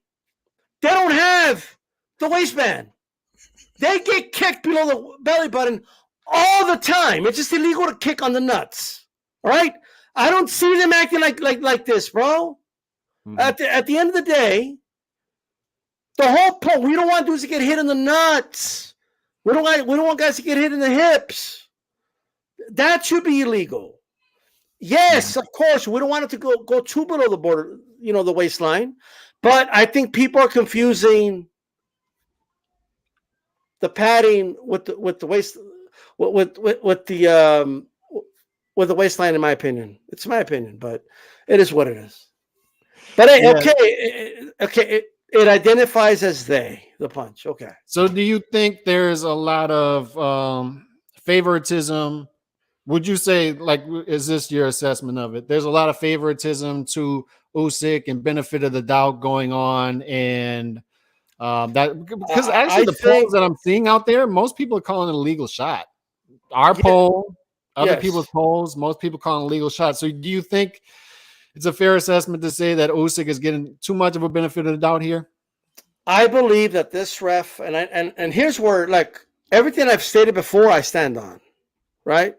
they don't have the waistband. They get kicked below the belly button all the time. It's just illegal to kick on the nuts. All right? I don't see them acting like this, bro. Mm-hmm. At the end of the day, the whole point, we don't want dudes to get hit in the nuts. We don't want guys to get hit in the hips. That should be illegal. Yes, of course, we don't want it to go too below the border, the waistline. But I think people are confusing the padding with the waist with the waistline. In my opinion, it's my opinion, but it is what it is. But okay. It identifies as the punch. Okay. So do you think there's a lot of favoritism? Would you say, is this your assessment of it? There's a lot of favoritism to Usyk and benefit of the doubt going on. And that because actually the polls that I'm seeing out there, most people are calling it a legal shot. Our poll, other people's polls, most people calling it a legal shot. So do you think it's a fair assessment to say that Usyk is getting too much of a benefit of the doubt here? I believe that this ref, and here's where, everything I've stated before, I stand on, right?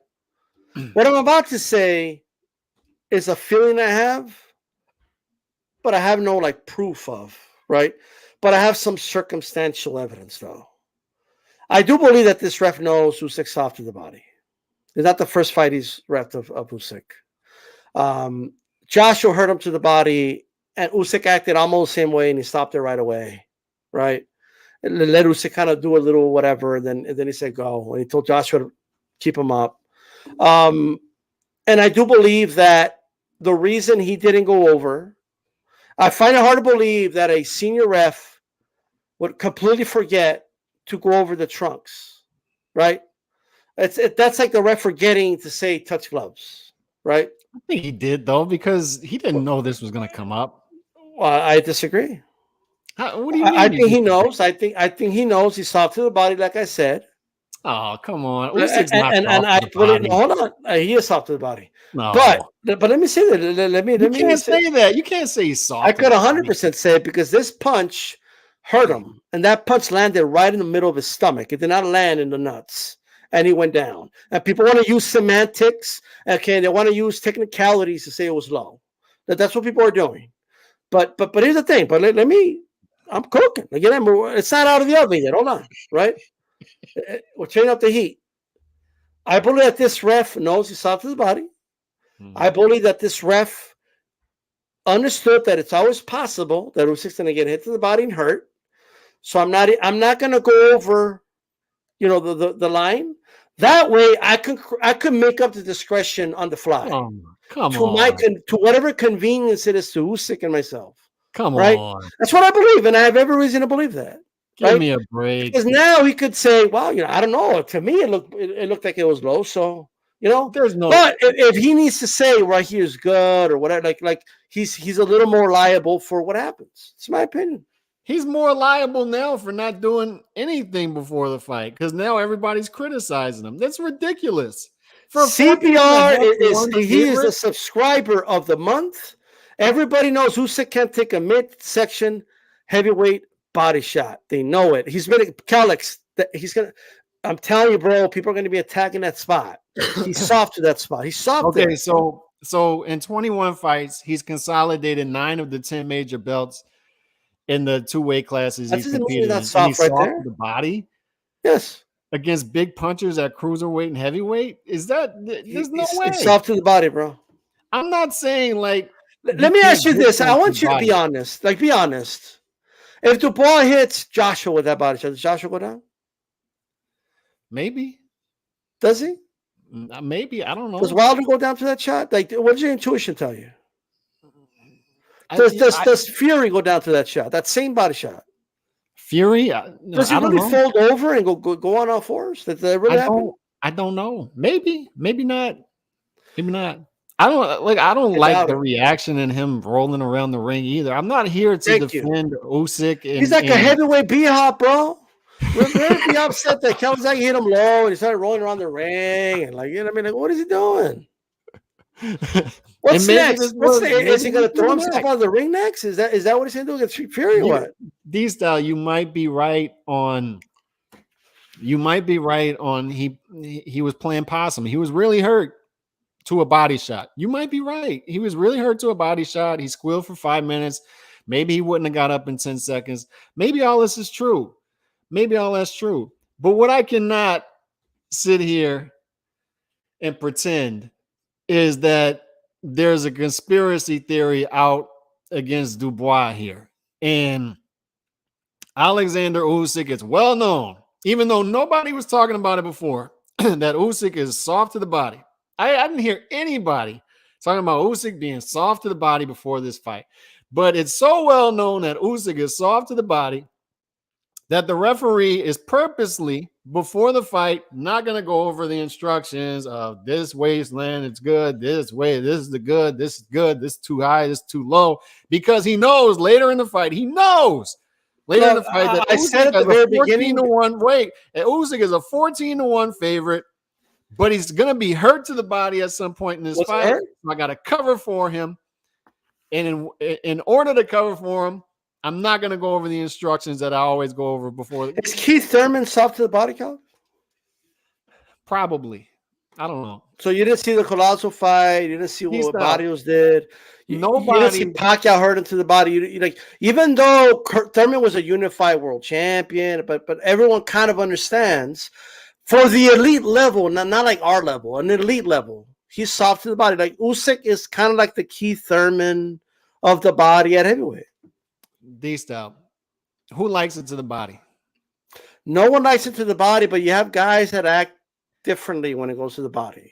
What I'm about to say is a feeling I have, but I have no proof of, right? But I have some circumstantial evidence, though. I do believe that this ref knows Usyk's soft to the body. It's not the first fight he's reffed of Usyk. Joshua hurt him to the body, and Usyk acted almost the same way, and he stopped it right away, right? And let Usyk kind of do a little whatever, and then he said go, and he told Joshua to keep him up. And I do believe that the reason he didn't go over, I find it hard to believe that a senior ref would completely forget to go over the trunks, right? That's like the ref forgetting to say touch gloves, right? I think he did, though, because he didn't know this was going to come up. Well, I disagree. What do you mean? I think he knows. I think he knows he's soft to the body, like I said. Oh, come on. Hold on. He is soft to the body. No. But let me say that. You can't say that. You can't say he's soft. I could 100% say it because this punch hurt him, and that punch landed right in the middle of his stomach. It did not land in the nuts, and he went down. And people want to use semantics. Okay, they want to use technicalities to say it was low. That's what people are doing. But here's the thing. But let me. I'm cooking. Again, it's not out of the oven yet. Hold on, right? We're turning up the heat. I believe that this ref knows he's soft to the body. Mm-hmm. I believe that this ref understood that it's always possible that Usyk's going to get hit to the body and hurt. So I'm not going to go over, the line. That way, I can make up the discretion on the fly. Come on. To whatever convenience it is to Usyk and myself. Come right? on. That's what I believe, and I have every reason to believe that. Give me a break. Because now he could say, well, I don't know. To me, it looked like it was low. So, there's no. But if he needs to say right here is good or whatever, like he's a little more liable for what happens. It's my opinion. He's more liable now for not doing anything before the fight because now everybody's criticizing him. That's ridiculous. For 14 and a CBR half to is 1 he is a favorite, subscriber of the month. Everybody knows Usyk can't take a midsection heavyweight body shot. They know it. He's been Calix. He's gonna. I'm telling you, bro. People are going to be attacking that spot. He's soft to that spot. He's soft. Okay, there. so in 21 fights, he's consolidated 9 of the 10 major belts in the 2 weight classes That's he's his competed in. not And soft he's right soft there. to the body Yes. against big punchers at cruiserweight and heavyweight. Is that there's no way. He's soft to the body, bro. I'm not saying like. Let me ask you this. I want you to be honest. Like, be honest. If Dubois hits Joshua with that body shot, does Joshua go down? Maybe. Does he? Maybe. I don't know. Does Wilder go down to that shot? Like, what does your intuition tell you? Does Fury go down to that shot? That same body shot? Fury? Does he really fold over and go on all fours? Did that really happen? I don't know. Maybe not. Maybe not. I don't like the reaction in him rolling around the ring either. I'm not here to defend Usyk. He's like a heavyweight B-hop, bro. We're very upset that Kawasaki hit him low and he started rolling around the ring and like, you know what I mean? Like, what is he doing? What's next? Is he going to throw himself out of the ring next? Is that what he's going to do against Fury or what? D-Style, you might be right on. He was playing possum. He was really hurt to a body shot. You might be right. He was really hurt to a body shot. He squealed for 5 minutes. Maybe he wouldn't have got up in 10 seconds. Maybe all this is true. Maybe all that's true. But what I cannot sit here and pretend is that there's a conspiracy theory out against Dubois here. And Alexander Usyk is well known, even though nobody was talking about it before, that Usyk is soft to the body. I didn't hear anybody talking about Usyk being soft to the body before this fight. But it's so well known that Usyk is soft to the body that the referee is purposely, before the fight, not going to go over the instructions of this waistline, it's good, this way, this is the good, this is good, this is too high, this is too low, because he knows later in the fight, in the fight that I said at the very beginning, 14-1 weight, and Usyk is a 14-1 favorite, but he's going to be hurt to the body at some point in this fight. So I got to cover for him. And in order to cover for him, I'm not going to go over the instructions that I always go over before. Is Keith Thurman soft to the body count? Probably. I don't know. So you didn't see the Colossal fight. You didn't see what Barrios did. You didn't see Pacquiao hurt into the body. You like, even though Thurman was a unified world champion, but everyone kind of understands for the elite level, not like our level, an elite level, he's soft to the body. Like Usyk is kind of like the Keith Thurman of the body at heavyweight. D-Style. Who likes it to the body? No one likes it to the body, but you have guys that act differently when it goes to the body.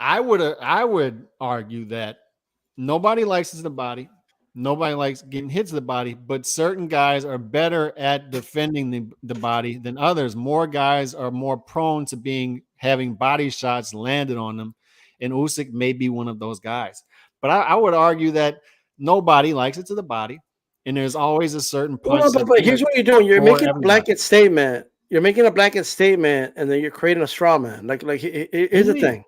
I would argue that nobody likes it to the body. Nobody likes getting hit to the body, but certain guys are better at defending the body than others. More guys are more prone to having body shots landed on them, and Usyk may be one of those guys. But I would argue that nobody likes it to the body, and there's always a certain punch. But here's what you're doing: you're making a blanket statement. You're making a blanket statement, and then you're creating a straw man. Like here's the thing.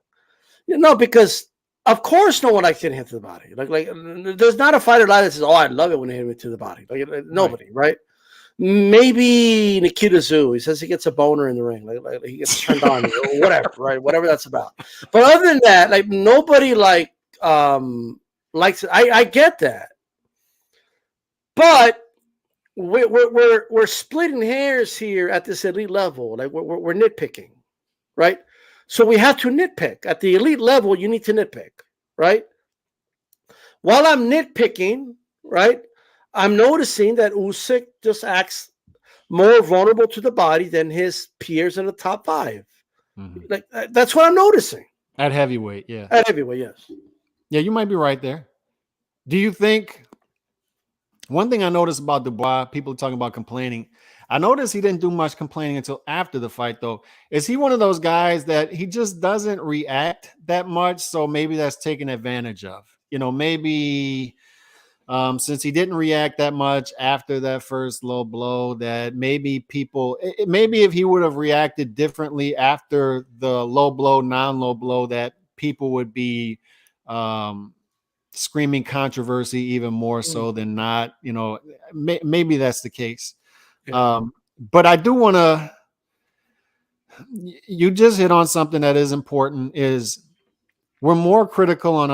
Because of course no one likes getting hit to the body. Like there's not a fighter alive that says, "Oh, I love it when they hit me to the body." Like nobody, right? Maybe Nikita Zoo. He says he gets a boner in the ring, like he gets turned on, or whatever, right? Whatever that's about. But other than that, like nobody likes it. I get that, but we're splitting hairs here at this elite level. Like we're nitpicking, right? So we have to nitpick. At the elite level, you need to nitpick, right? While I'm nitpicking, right, I'm noticing that Usyk just acts more vulnerable to the body than his peers in the top 5. Mm-hmm. Like that's what I'm noticing. At heavyweight, yeah. At heavyweight, yes. Yeah, you might be right there. Do you think one thing I noticed about Dubois, people talking about complaining, I noticed he didn't do much complaining until after the fight, though. Is he one of those guys that he just doesn't react that much? So maybe that's taken advantage of. Maybe Since he didn't react that much after that first low blow, that maybe maybe if he would have reacted differently after the low blow, non-low blow, that people would be screaming controversy even more so than not. Maybe that's the case. Yeah. But I do want to. You just hit on something that is important. Is we're more critical on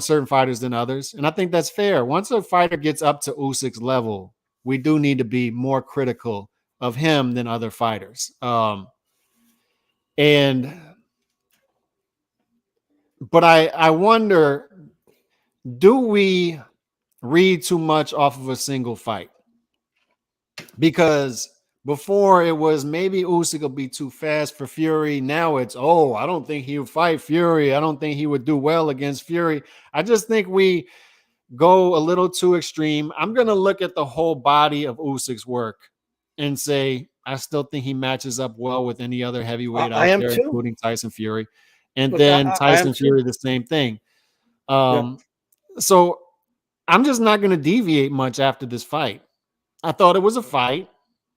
certain fighters than others. And I think that's fair. Once a fighter gets up to Usyk's level, we do need to be more critical of him than other fighters. But I wonder, do we read too much off of a single fight? Because before it was maybe Usyk will be too fast for Fury. Now it's, I don't think he would fight Fury. I don't think he would do well against Fury. I just think we go a little too extreme. I'm going to look at the whole body of Usyk's work and say, I still think he matches up well with any other heavyweight I out am there, too. including Tyson Fury. And Look, then I am Tyson too. Fury, the same thing. Yeah. So I'm just not going to deviate much after this fight. I thought it was a fight.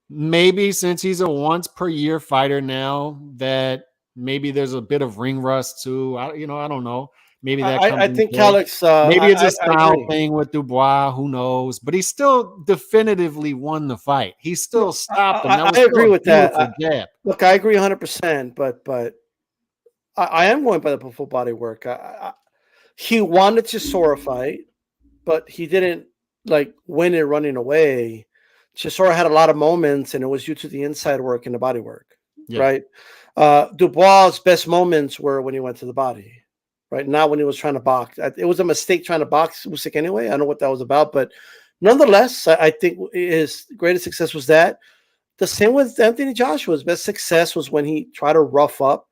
Maybe since he's a once per year fighter now, that maybe there's a bit of ring rust too. I don't know. Maybe that comes I into think play. Alex. Maybe it's a I style agree. thing with Dubois. Who knows? But he still definitively won the fight. He still stopped him. That was I still agree a with that. beautiful jab. Look, I agree 100%. But I am going by the full body work. He wanted Chisora fight, but he didn't win it running away. Chisora had a lot of moments, and it was due to the inside work and the body work, Yeah. right? Dubois' best moments were when he went to the body, right? Not when he was trying to box. It was a mistake trying to box Usyk anyway. I don't know what that was about, but nonetheless, I think his greatest success was that. The same with Anthony Joshua's best success was when he tried to rough up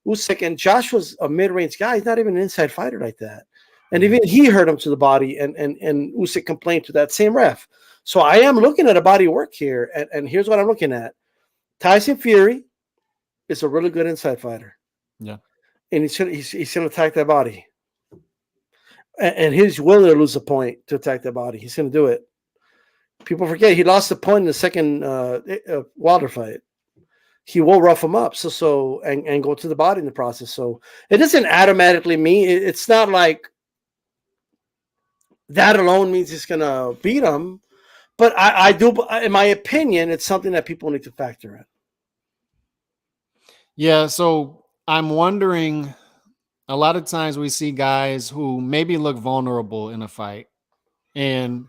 Usyk, and Joshua's a mid-range guy. He's not even an inside fighter like that. And even he hurt him to the body, and Usyk complained to that same ref. So I am looking at a body work here, and here's what I'm looking at. Tyson Fury is a really good inside fighter. Yeah. And he's gonna attack that body. And he's willing to lose a point to attack that body. He's gonna do it. People forget he lost the point in the second Wilder fight. He will rough him up, and go to the body in the process. So it doesn't automatically mean it's not like that alone means he's gonna beat him. But I do, in my opinion, it's something that people need to factor in. Yeah, so I'm wondering, a lot of times we see guys who maybe look vulnerable in a fight, and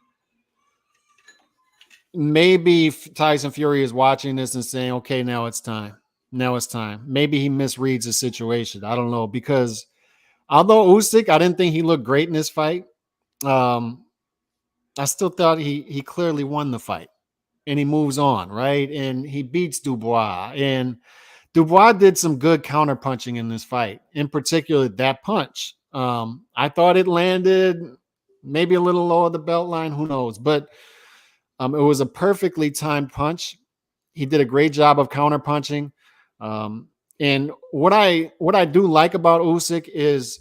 maybe Tyson Fury is watching this and saying, okay, now it's time. Now it's time. Maybe he misreads the situation. I don't know, because although Usyk, I didn't think he looked great in this fight. I still thought he clearly won the fight, and he moves on, right? And he beats Dubois, and Dubois did some good counter punching in this fight, in particular that punch. I thought it landed maybe a little lower the belt line, who knows? But it was a perfectly timed punch. He did a great job of counter punching. And what I do like about Usyk is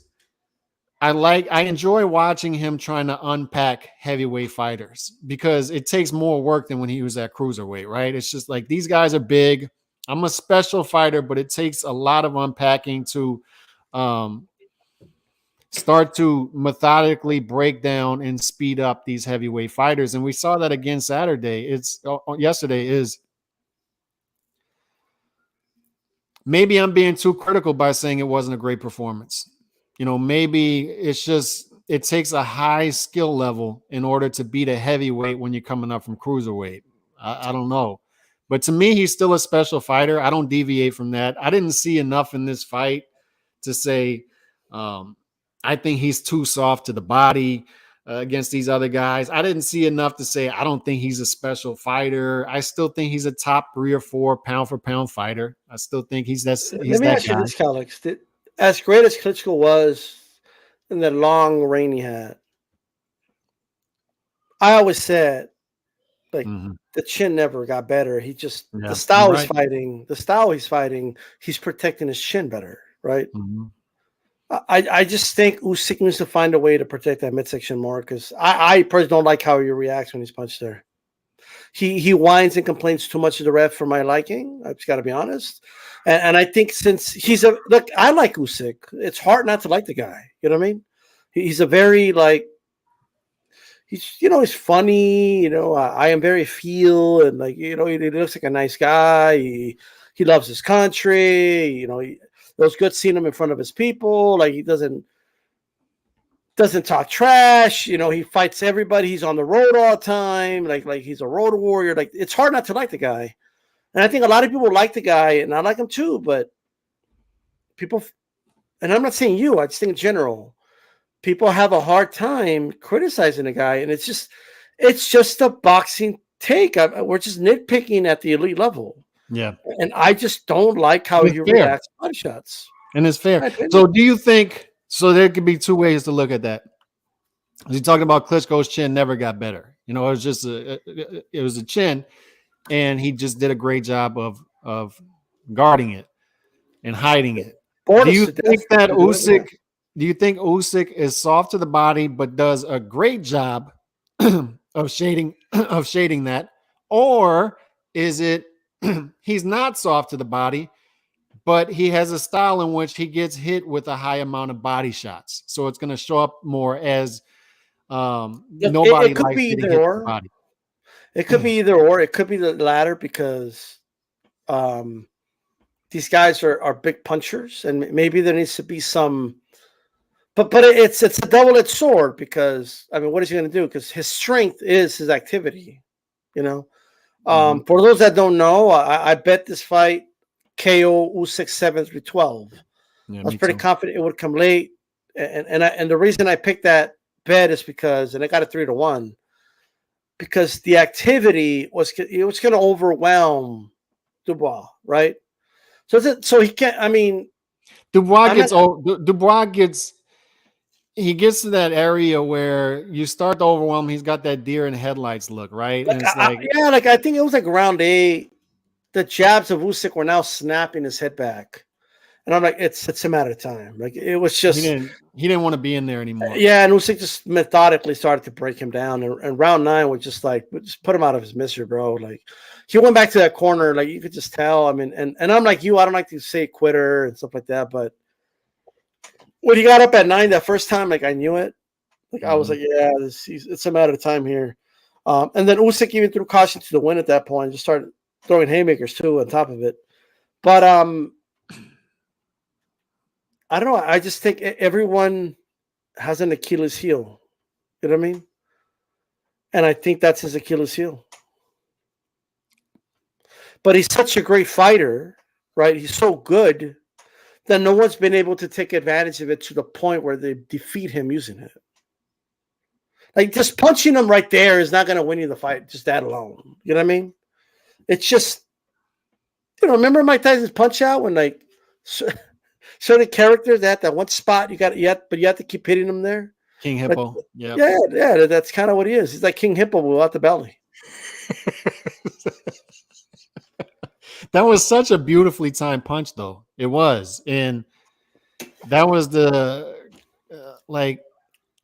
I enjoy watching him trying to unpack heavyweight fighters, because it takes more work than when he was at cruiserweight, right? It's just like, these guys are big. I'm a special fighter, but it takes a lot of unpacking to start to methodically break down and speed up these heavyweight fighters. And we saw that again yesterday. Is maybe I'm being too critical by saying it wasn't a great performance. Maybe it's just, it takes a high skill level in order to beat a heavyweight when you're coming up from cruiserweight. I don't know. But to me, he's still a special fighter. I don't deviate from that. I didn't see enough in this fight to say, I think he's too soft to the body against these other guys. I didn't see enough to say, I don't think he's a special fighter. I still think he's a top 3 or 4 pound for pound fighter. I still think he's Let me that ask you guy. this, Alex. As great as Klitschko was in that long reign he had, I always said, the chin never got better. He just, the style he's fighting, he's protecting his chin better, right? I just think Usyk needs to find a way to protect that midsection more because I personally don't like how he reacts when he's punched there. He whines and complains too much to the ref for my liking. I've just got to be honest. And I think since he's a look, I like Usyk. It's hard not to like the guy. You know what I mean? He's a very like he's funny. I am very feel and like he looks like a nice guy. He loves his country. It was good seeing him in front of his people. Like he doesn't talk trash. He fights everybody. He's on the road all the time. Like he's a road warrior. Like it's hard not to like the guy. And I think a lot of people like the guy, and I like him too. But people, and I'm not saying you. I just think in general, people have a hard time criticizing the guy, and it's just a boxing take. We're just nitpicking at the elite level. Yeah, and I just don't like how he reacts to body shots. And it's fair. So do you think? So there could be two ways to look at that. You talking about Klitschko's chin never got better. It was just it was a chin, and he just did a great job of guarding it and hiding it. Do you think that Usyk? Do you think Usyk is soft to the body but does a great job of shading that, or is it he's not soft to the body, but he has a style in which he gets hit with a high amount of body shots, so it's going to show up more as nobody likes getting hit to the body. It could be either or. It could be the latter because these guys are big punchers, and maybe there needs to be some. But it's a double-edged sword because what is he going to do? Because his strength is his activity, For those that don't know, I bet this fight KO Usyk 7-12. Yeah, I was pretty confident it would come late, and the reason I picked that bet is because, and I got it 3-1, because the activity was going to overwhelm Dubois, right? So he can't. Dubois gets. He gets to that area where you start to overwhelm. He's got that deer in headlights look, right? And it's I think it was like round 8. The jabs of Usyk were now snapping his head back, and I'm like, it's a matter of time. Like it was just he didn't want to be in there anymore. Yeah, and Usyk just methodically started to break him down, and round 9 was just put him out of his misery, bro. Like he went back to that corner, like you could just tell. And I'm like you, I don't like to say quitter and stuff like that, but when he got up at 9 that first time, like I knew it. Like I was like, yeah, it's a matter of time here. And then Usyk even threw caution to the wind at that point, just started throwing haymakers too on top of it. But I don't know. I just think everyone has an Achilles heel. You know what I mean? And I think that's his Achilles heel. But he's such a great fighter, right? He's so good that no one's been able to take advantage of it to the point where they defeat him using it. Like just punching him right there is not going to win you the fight, just that alone. You know what I mean? It's just, remember Mike Tyson's punch out when like certain characters that one spot but you have to keep hitting him there. King Hippo. Yeah, that's kind of what he is. He's like King Hippo without the belly. That was such a beautifully timed punch, though. It was, and that was the I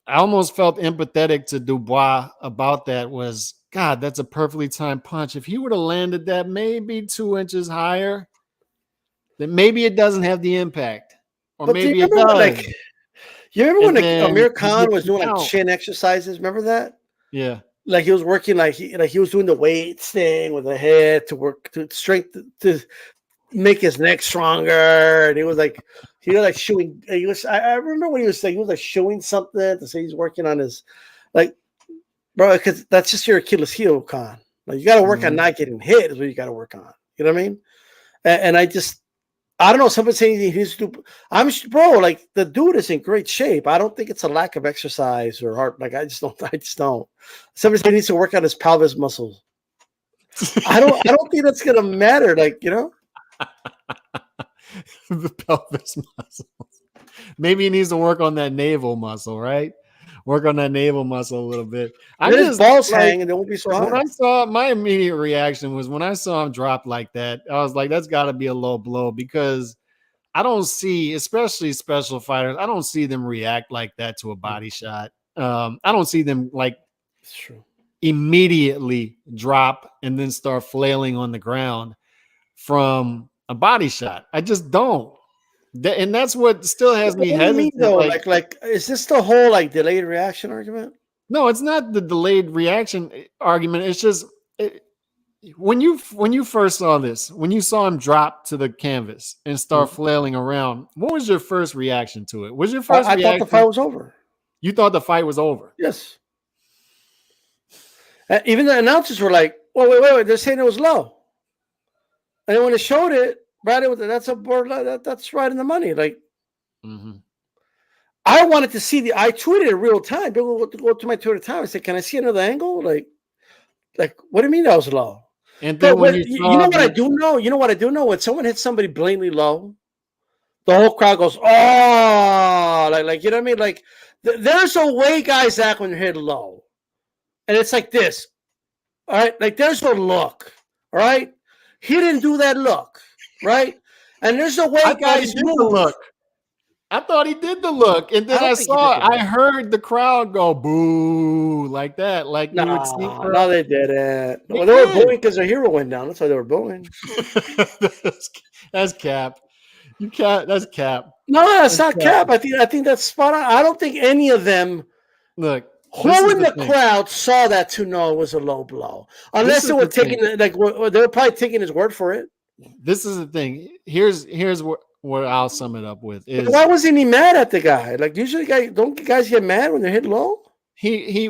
almost felt empathetic to Dubois about that. Was God, that's a perfectly timed punch. If he would have landed that maybe 2 inches higher, then maybe it doesn't have the impact, or maybe it does. You remember when Amir Khan was doing like chin exercises? Remember that? Yeah. Like he was working he was doing the weights thing with the head to work to strength to make his neck stronger, and he was showing. I remember what he was saying. He was like showing something to say he's working on his bro, because that's just your Achilles heel, Khan. Like you got to work on not getting hit is what you got to work on. You know what I mean? And I don't know. Somebody saying he's bro. Like the dude is in great shape. I don't think it's a lack of exercise or heart. Like I just don't. Somebody saying he needs to work on his pelvis muscles. I don't think that's gonna matter. Like the pelvis muscles. Maybe he needs to work on that navel muscle, right? Work on that navel muscle a little bit. I just balls hang and it won't be so high. When I saw, my immediate reaction was when I saw him drop like that, I was like, that's got to be a low blow, because I don't see, especially special fighters, I don't see them react like that to a body shot. I don't see them like It's true. immediately drop and then start flailing on the ground from a body shot. I just don't. And that's what still has me What do you mean hesitant. though? Like, Like, is this the whole like delayed reaction argument? no, it's not the delayed reaction argument. It's just when you first saw this, when you saw him drop to the canvas and start flailing around, what was your first reaction to it? Was your first I thought the fight reaction was over. you thought the fight was over? Yes. Even the announcers were like, "Well, wait, they're saying it was low." And then when it showed it, that's right in the money. Like, I wanted to see I tweeted in real time. People would go to my Twitter time and say, "Can I see another angle?" Like, what do you mean that was low? And then when you know what I do know? You know what I do know? When someone hits somebody blatantly low, the whole crowd goes, "Oh!" Like you know what I mean? Like, there's a way guys act when they're hit low, and it's like this. All right, like there's a look. All right, he didn't do that look. Right, and there's a way guys do the look. I thought he did the look, and then I heard the crowd go boo like that, like you would see. No, they didn't. Well, they were booing because their hero went down. That's why they were booing. That's cap. You can't. That's cap. No, that's not cap. I think that's spot on. I don't think any of them. Look, who in the crowd saw that to know it was a low blow? Unless they were taking they were probably taking his word for it. This is the thing. Here's what I'll sum it up with is, why wasn't he mad at the guy? Like usually don't guys get mad when they're hit low? He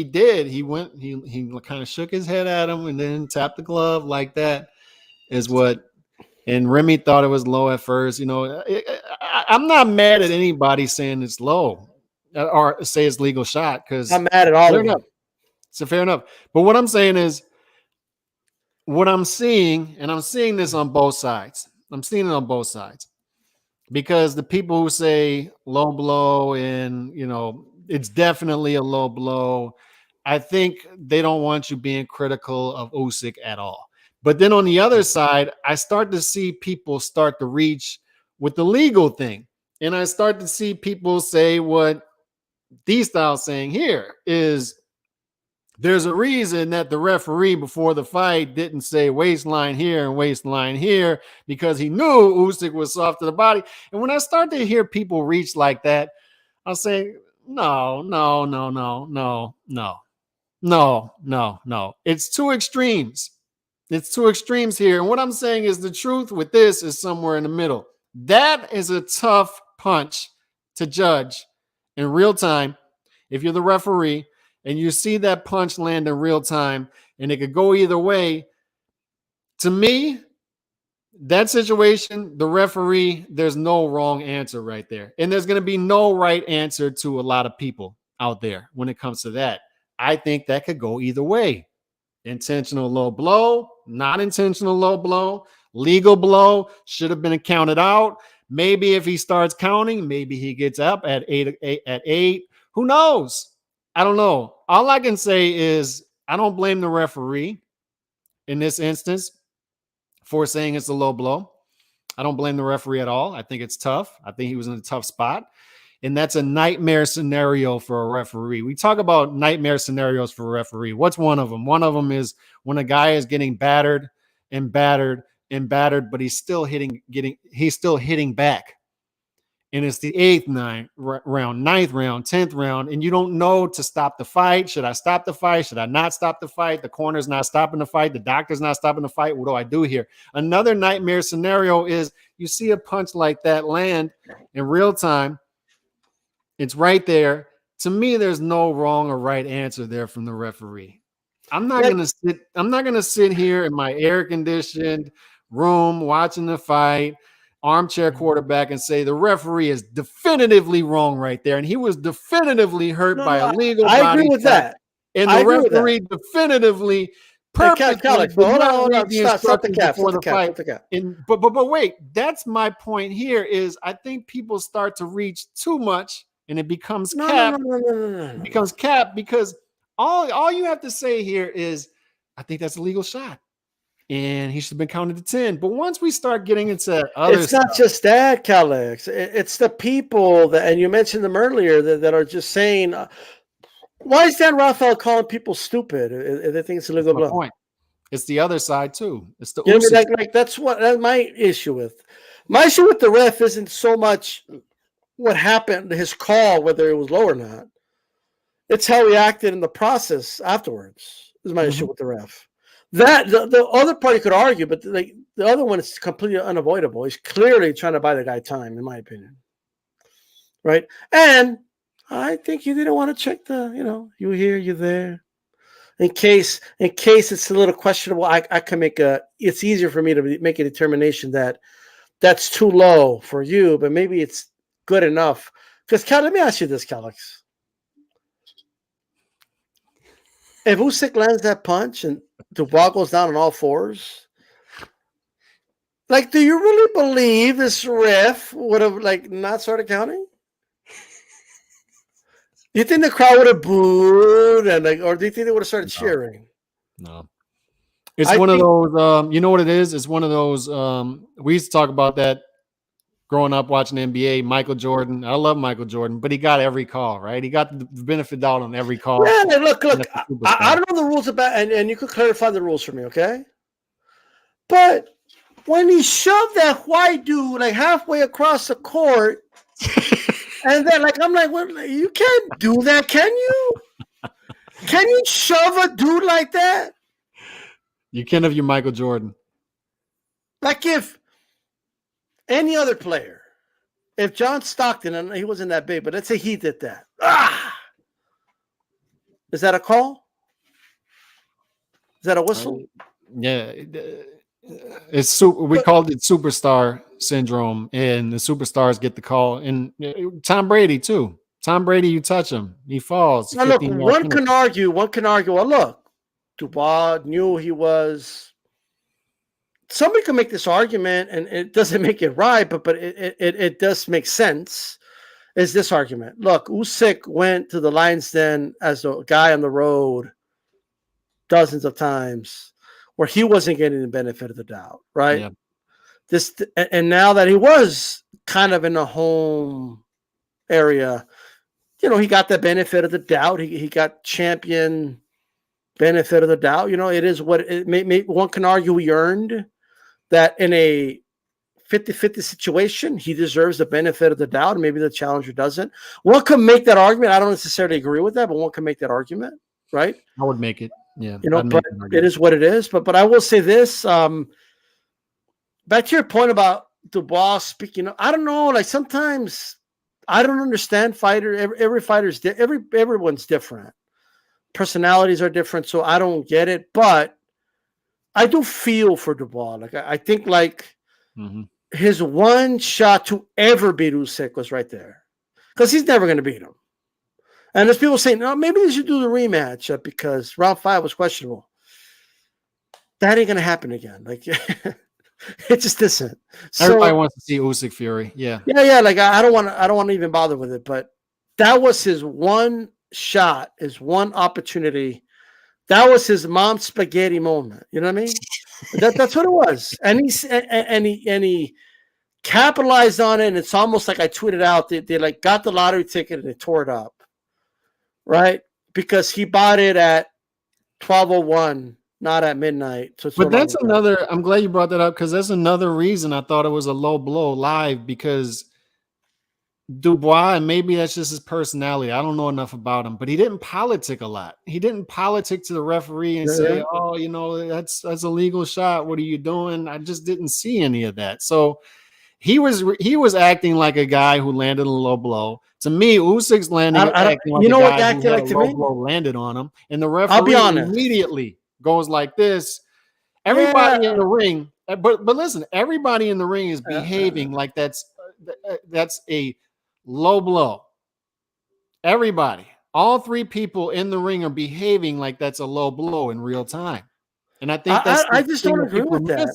did. He went, he kind of shook his head at him and then tapped the glove like that is what. And Remy thought it was low at first. You know, I'm not mad at anybody saying it's low or say it's legal shot, because I'm mad at all of them. So fair enough. But what I'm saying is, what I'm seeing, and I'm seeing this on both sides. I'm seeing it on both sides, because the people who say low blow and, you know, it's definitely a low blow, I think they don't want you being critical of Usyk at all. But then on the other side, I start to see people start to reach with the legal thing. And I start to see people say what D-Style's saying here is, there's a reason that the referee before the fight didn't say waistline here and waistline here, because he knew Usyk was soft to the body. And when I start to hear people reach like that, I'll say, no. It's two extremes. It's two extremes here. And what I'm saying is the truth with this is somewhere in the middle. That is a tough punch to judge in real time if you're the referee and you see that punch land in real time, and it could go either way. To me, that situation, the referee, there's no wrong answer right there. And there's going to be no right answer to a lot of people out there when it comes to that. I think that could go either way. Intentional low blow, not intentional low blow, legal blow, should have been counted out. Maybe if he starts counting, maybe he gets up at eight. Who knows? I don't know. All I can say is I don't blame the referee in this instance for saying it's a low blow. I don't blame the referee at all. I think it's tough. I think he was in a tough spot. And that's a nightmare scenario for a referee. We talk about nightmare scenarios for a referee. What's one of them? One of them is when a guy is getting battered, but he's still hitting back. And it's the 8th round, 9th round, 10th round, and you don't know to stop the fight. Should I stop the fight? Should I not stop the fight? The corner's not stopping the fight. The doctor's not stopping the fight. What do I do here? Another nightmare scenario is you see a punch like that land in real time. It's right there. To me, there's no wrong or right answer there from the referee. I'm not gonna sit here in my air-conditioned room watching the fight, armchair quarterback, and say the referee is definitively wrong right there, and he was definitively hurt by a legal body. I agree with that. And the referee definitively purposely did not read the instructions before the fight. But wait, that's my point here is I think people start to reach too much, and it becomes cap. It becomes cap because all you have to say here is, I think that's a legal shot. and he should have been counted to 10. But once we start getting into other It's stuff, not just that, Calix. It's the people that, and you mentioned them earlier, that are just saying, why is Dan Raphael calling people stupid if they think it's a legal my blow? point. It's the other side too. It's the You know what I Usyk. mean? Like that's my issue with. My issue with the ref isn't so much what happened, his call, whether it was low or not. It's how he acted in the process afterwards. Is my issue with the ref. That the other party could argue, but the other one is completely unavoidable. He's clearly trying to buy the guy time, in my opinion. Right? And I think he didn't want to check you here, you there. In case it's a little questionable, I can it's easier for me to make a determination that that's too low for you, but maybe it's good enough. Because let me ask you this, Calix. If Usyk lands that punch and Dubois goes down on all fours, do you really believe this ref would have not started counting? Do you think the crowd would have booed or do you think they would have started cheering? No. It's one of those, you know what it is? It's one of those, we used to talk about that growing up watching the NBA, Michael Jordan. I love Michael Jordan, but he got every call, right? He got the benefit out on every call. Yeah, look, I don't know the rules about, and you could clarify the rules for me, okay? But when he shoved that white dude halfway across the court, and then I'm like, well, you can't do that, can you? Can you shove a dude like that? You can if you're Michael Jordan. If any other player, if John Stockton, and he wasn't that big, but let's say he did that. Is that a call? Is that a whistle? Yeah. We called it superstar syndrome, and the superstars get the call. And Tom Brady too. Tom Brady, you touch him, he falls. Now look, one can argue. Well, look, Dubois knew he was. Somebody can make this argument, and it doesn't make it right, but it does make sense. Is this argument? Look, Usyk went to the Lions Den as a guy on the road dozens of times, where he wasn't getting the benefit of the doubt, right? Yeah. And now that he was kind of in a home area, he got the benefit of the doubt. He got champion benefit of the doubt. It is what it may one can argue he earned that in a 50-50 situation, he deserves the benefit of the doubt. Maybe the challenger doesn't. One can make that argument. I don't necessarily agree with that, but one can make that argument, right? I would make it. Yeah. But it is what it is. But I will say this, back to your point about Dubois speaking, I don't know, sometimes I don't understand fighter. Every fighter's everyone's different. Personalities are different, so I don't get it. But I do feel for Dubois. I think his one shot to ever beat Usyk was right there, because he's never going to beat him. And there's people saying, no, maybe they should do the rematch because round 5 was questionable. That ain't going to happen again. It just isn't. Everybody wants to see Usyk Fury. Yeah. Yeah. I don't want to even bother with it, but that was his one shot, his one opportunity. That was his mom's spaghetti moment. You know what I mean? That's what it was. And he capitalized on it. And it's almost like I tweeted out, they got the lottery ticket and they tore it up. Right? Because he bought it at 12:01, not at midnight. So but that's another, I'm glad you brought that up, because that's another reason I thought it was a low blow live, because Dubois, and maybe that's just his personality, I don't know enough about him, but he didn't politic a lot. He didn't politic to the referee and say, oh, that's a legal shot. What are you doing? I just didn't see any of that. So he was acting like a guy who landed a low blow. To me, Usyk's landing acting like a guy who had a low blow landed on him, and the referee immediately goes like this. Everybody in the ring, but listen, everybody in the ring is behaving like that's a low blow. Everybody, all 3 people in the ring are behaving like that's a low blow in real time, and I think I just don't agree with that.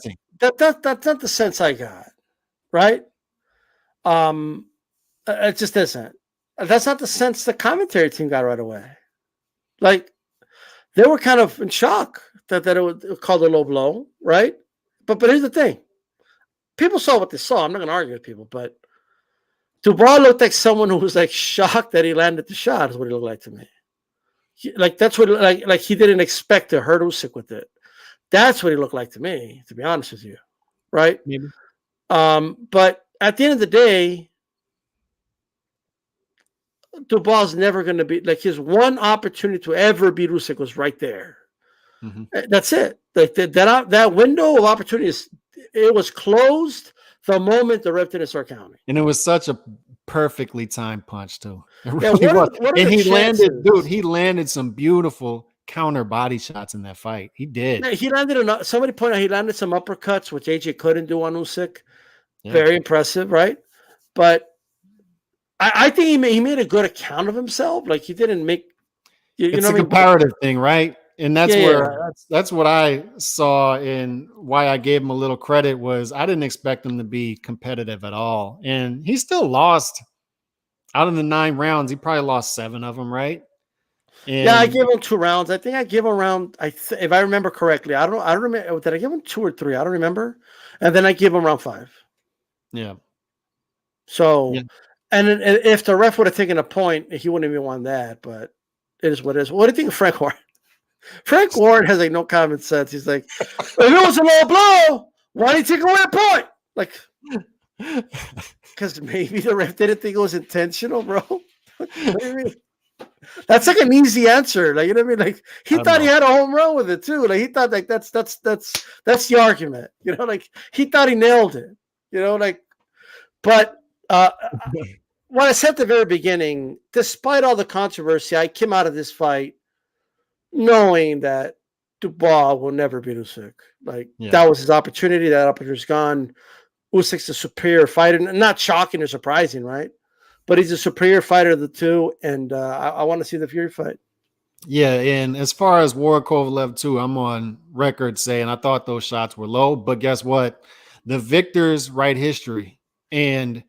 That's not the sense I got. Right? It just isn't. That's not the sense the commentary team got right away. they were kind of in shock that it was called a low blow, right? But here's the thing: people saw what they saw. I'm not going to argue with people, but Dubois looked like someone who was like shocked that he landed the shot. Is what he looked like to me. That's what like he didn't expect to hurt Usyk with it. That's what he looked like to me, to be honest with you, right? Maybe. But at the end of the day, Dubois is never going to be like his one opportunity to ever beat Usyk was right there. Mm-hmm. That's it. Like that window of opportunity it was closed the moment the ref didn't start counting. And it was such a perfectly timed punch too. It Yeah, really was. What and he landed, dude. He landed some beautiful counter body shots in that fight. He did. Yeah, he landed somebody pointed out he landed some uppercuts, which AJ couldn't do on Usyk. Yeah. Very impressive, right? But I think he made a good account of himself. Like he didn't make. It's a comparative thing, right? And that's that's what I saw, and why I gave him a little credit was I didn't expect him to be competitive at all, and he still lost. Out of the 9 rounds, he probably lost 7 of them, right? And yeah, I gave him 2 rounds. I think I gave him around. If I remember correctly, I don't remember. Did I give him 2 or 3? I don't remember. And then I gave him around 5. Yeah. So, and if the ref would have taken a point, he wouldn't even won that. But it is what it is. What do you think of Frank Warren? Frank Warren has like no common sense. He's like, if it was a low blow, why did he take away a point? Like, because maybe the ref didn't think it was intentional, bro. What do you mean? That's like an easy answer. Like, you know what I mean? Like he thought he had a home run with it too. Like he thought like that's the argument. You know, like he thought he nailed it. You know, like, but what I said at the very beginning, despite all the controversy, I came out of this fight knowing that Dubois will never beat Usyk. Like that was his opportunity. That opportunity's gone. Usyk's a superior fighter. Not shocking or surprising, right? But he's a superior fighter of the two, and I want to see the Fury fight. Yeah, and as far as Warren Kovalev too, I'm on record saying I thought those shots were low, but guess what? The victors write history, and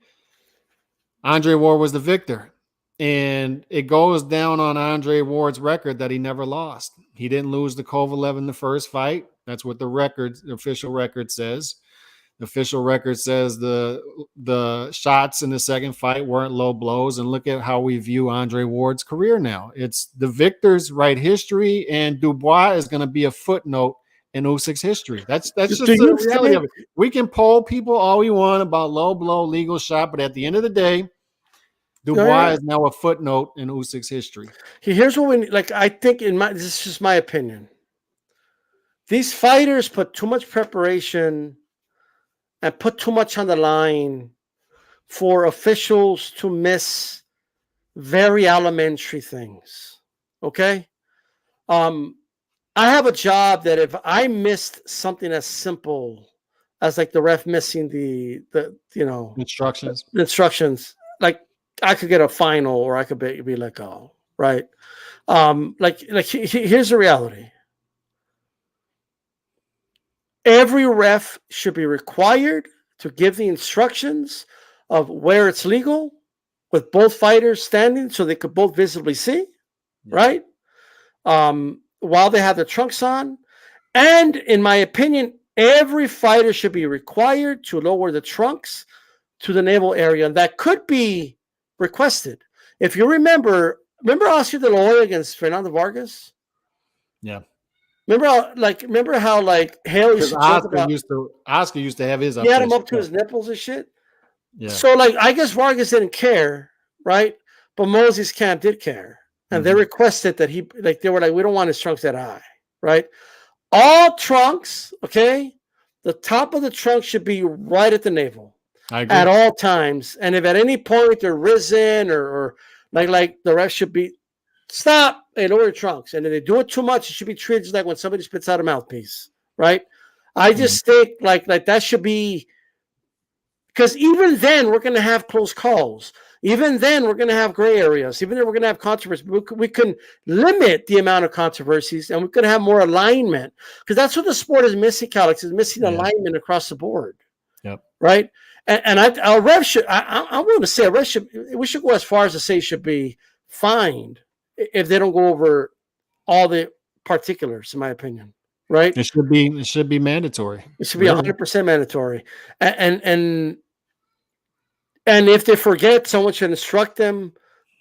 Andre Ward was the victor. And it goes down on Andre Ward's record that he never lost. He didn't lose to Kovalev in the first fight. That's what the official record says. The official record says the shots in the second fight weren't low blows. And look at how we view Andre Ward's career now. It's the victors write history, and Dubois is going to be a footnote in Usyk's history. That's just the reality of it. We can poll people all we want about low blow, legal shot, but at the end of the day, Dubois is now a footnote in Usyk's history. Here's what we like. I think this is just my opinion. These fighters put too much preparation and put too much on the line for officials to miss very elementary things. Okay. I have a job that if I missed something as simple as like the ref missing the instructions, like I could get a final or I could be let go, right? Here's the reality. Every ref should be required to give the instructions of where it's legal with both fighters standing so they could both visibly see, right? While they have their trunks on. And in my opinion, every fighter should be required to lower the trunks to the navel area. And that could be requested. If you remember Oscar De La Hoya against Fernando Vargas? Yeah. Remember how Hale used to Oscar used to have his. He had him up to his nipples and shit. Yeah. So I guess Vargas didn't care, right? But Moses' camp did care, and they requested that they were like, we don't want his trunks that high, right? All trunks, okay. The top of the trunk should be right at the navel at all times, and if at any point they're risen or like the ref should be. Stop and lower your trunks. And if they do it too much, it should be treated just like when somebody spits out a mouthpiece, right? I just think like that should be, because even then we're going to have close calls. Even then we're going to have gray areas. Even then we're going to have controversy. We can limit the amount of controversies, and we could have more alignment, because that's what the sport is missing, Alex, is missing alignment across the board. Yep. Right. And our ref should. I'm going to say a ref should. We should go as far as to say should be fined if they don't go over all the particulars, in my opinion. Right? It should be mandatory. It should be Really. 100% mandatory. And if they forget, someone should instruct them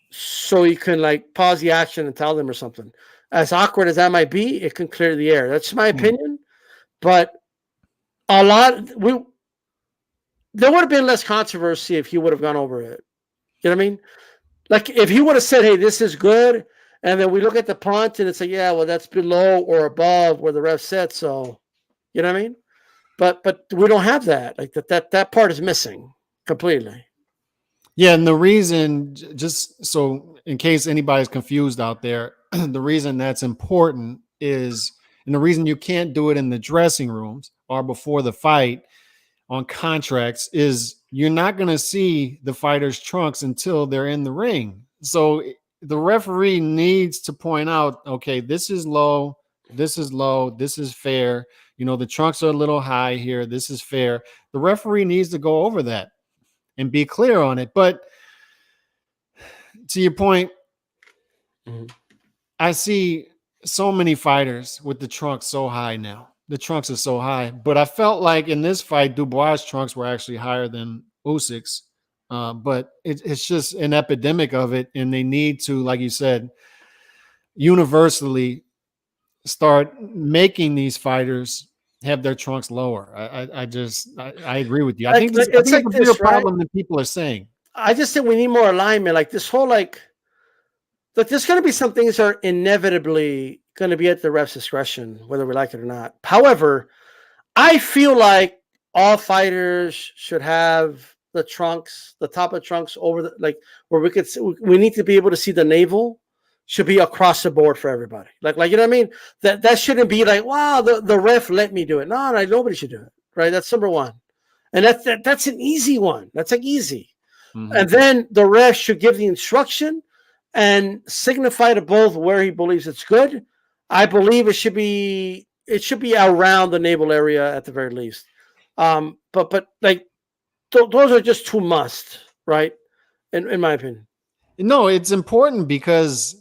so you can like pause the action and tell them or something. As awkward as that might be, it can clear the air. That's my opinion. But there would have been less controversy if he would have gone over it. You know what I mean? Like if he would have said, "Hey, this is good," and then we look at the punt and it's like, "Yeah, well, that's below or above where the ref said." So, you know what I mean? But we don't have that. Like that part is missing completely. Yeah, and the reason, just so in case anybody's confused out there, the reason that's important is, and the reason you can't do it in the dressing rooms or before the fight on contracts is you're not going to see the fighters' trunks until they're in the ring. So the referee needs to point out, okay, this is low, this is fair. You know, the trunks are a little high here. This is fair. The referee needs to go over that and be clear on it. But to your point, I see so many fighters with the trunks so high now. The trunks are so high. But I felt like in this fight, Dubois' trunks were actually higher than Usyk's. But it's just an epidemic of it. And they need to, like you said, universally start making these fighters have their trunks lower. I agree with you. I think it's a bigger problem than people are saying. I just think we need more alignment. Like this whole like there's going to be some things that are inevitably going to be at the ref's discretion, whether we like it or not. However, I feel like all fighters should have the trunks, the top of the trunks over the, like where we need to be able to see the navel should be across the board for everybody. Like you know what I mean? That shouldn't be like, wow, the ref let me do it. No, nobody should do it. Right? That's number one. And that's an easy one. That's like easy. Mm-hmm. And then the ref should give the instruction and signify to both where he believes it's good. I believe it should be around the navel area at the very least. But like those are just too must, right? In my opinion. No, it's important because,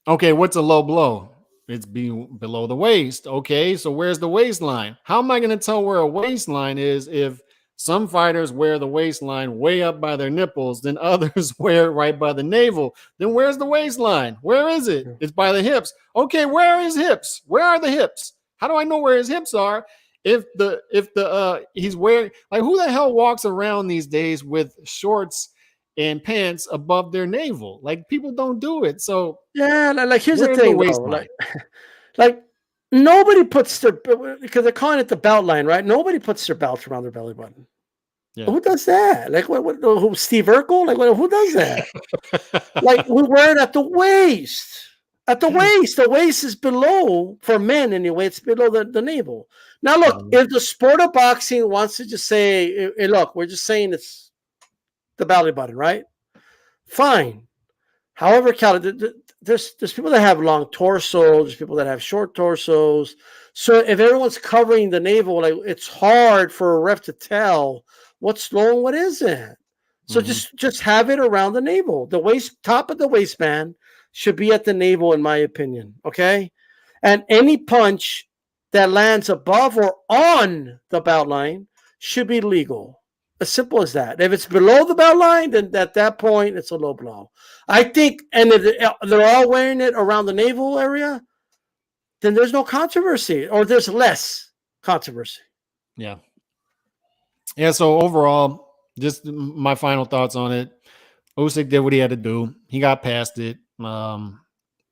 okay, what's a low blow? It's below the waist. Okay, so where's the waistline? How am I going to tell where a waistline is if some fighters wear the waistline way up by their nipples, then others wear it right by the navel? Then where's the waistline? Where is it? It's by the hips. Okay, where are his hips? Where are the hips? How do I know where his hips are? If he's wearing, like, who the hell walks around these days with shorts and pants above their navel? Like, people don't do it. So yeah, like here's the thing, though. Like nobody puts their, because they're calling it the belt line, right? Nobody puts their belt around their belly button. Yeah. Who does that? Like who, Steve Urkel? Like who does that? Like we wear it at the waist. At the waist. The waist is below, for men anyway, it's below the navel. Now look, if the sport of boxing wants to just say, hey, look, we're just saying it's the belly button, right? Fine. However, Cal, there's people that have long torsos, there's people that have short torsos. So if everyone's covering the navel, like it's hard for a ref to tell what's low and what isn't. So just have it around the navel. The waist, top of the waistband should be at the navel, in my opinion. Okay, and any punch that lands above or on the belt line should be legal. As simple as that. If it's below the belt line, then at that point, it's a low blow. I think, and if they're all wearing it around the navel area, then there's no controversy, or there's less controversy. Yeah. Yeah, so overall, just my final thoughts on it. Usyk did what he had to do. He got past it.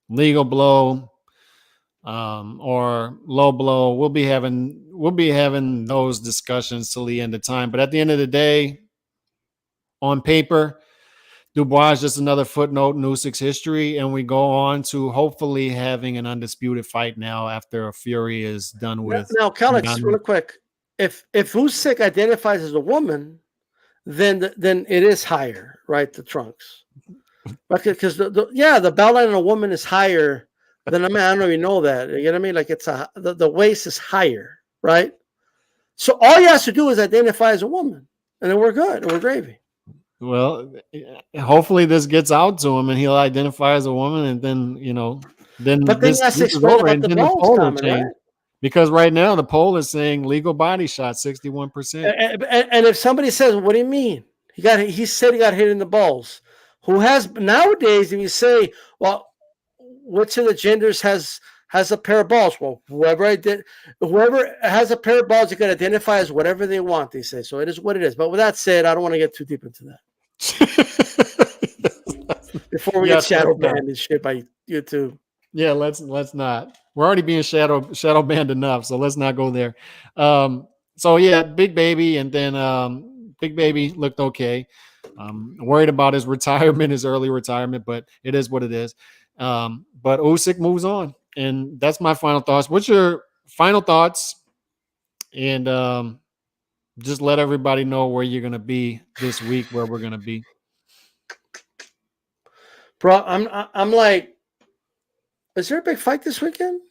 Legal blow or low blow. We'll be having those discussions till the end of time. But at the end of the day, on paper, Dubois is just another footnote in Usyk's history, and we go on to hopefully having an undisputed fight now after Fury is done with. Now, Calix, real quick, if Usyk identifies as a woman, then it is higher, right? The trunks, because the belt line on a woman is higher than a man. I don't even know that. You know what I mean? Like it's the waist is higher, right? So all he has to do is identify as a woman, and then we're good, and we're gravy. Well, hopefully this gets out to him and he'll identify as a woman, and then, then But then you this have to week is explain over, about and the then the bones poll will coming, change right? because right now the poll is saying legal body shot 61%. And if somebody says, "What do you mean?" He said he got hit in the balls. Who has nowadays? If you say, "Well, which of the genders has a pair of balls?" Well, whoever has a pair of balls, you can identify as whatever they want. They say so. It is what it is. But with that said, I don't want to get too deep into that before we get Yes, let's shadow not. banned and shit by YouTube. Yeah, let's not. We're already being shadow banned enough, so let's not go there. So yeah, Big Baby, and then Big Baby looked okay. Worried about his retirement, his early retirement, but it is what it is. But Usyk moves on, and that's my final thoughts. What's your final thoughts? And just let everybody know where you're gonna be this week, where we're gonna be Bro, I'm like, is there a big fight this weekend?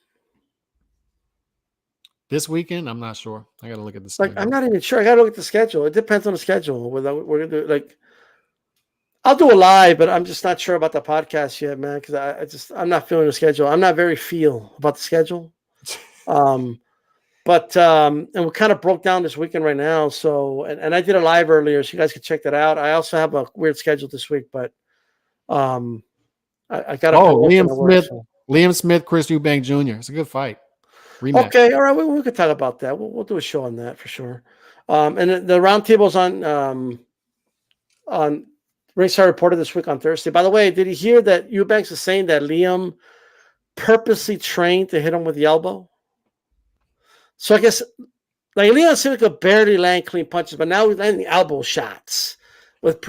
this weekend. I'm not sure. I got to look at the Like, schedule. I'm not even sure. I gotta look at the schedule. It depends on the schedule. Whether we're gonna do like, I'll do a live, but I'm just not sure about the podcast yet, man. Because I'm not feeling the schedule. I'm not very feel about the schedule. And we kind of broke down this weekend right now. So, and I did a live earlier, so you guys can check that out. I also have a weird schedule this week, but I got a promotion at work. So. Liam Smith, Chris Eubank Jr. It's a good fight. Rematch. Okay, all right, we could talk about that. We'll do a show on that for sure. And the roundtable's on Ringside Reporter this week on Thursday. By the way, did you hear that Eubanks is saying that Liam purposely trained to hit him with the elbow? So I guess like Leon Civic could barely land clean punches, but now he's landing elbow shots with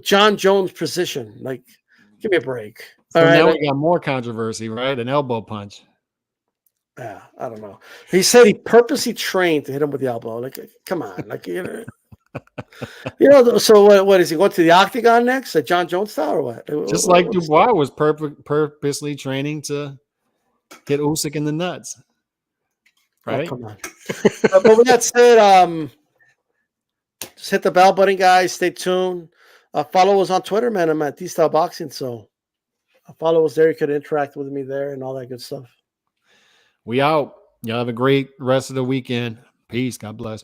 John Jones precision. Like, give me a break. So all right, now like, we got more controversy, right? An elbow punch. Yeah, I don't know. He said he purposely trained to hit him with the elbow. Like, come on, like So what is he going to the octagon next, like John Jones style, or what? Just like Dubois was purposely training to hit Usyk in the nuts. Right? Oh, come on. But with that said, just hit the bell button, guys. Stay tuned. Follow us on Twitter, man. I'm at D-Style Boxing, so follow us there. You could interact with me there and all that good stuff. We out. Y'all have a great rest of the weekend. Peace. God bless.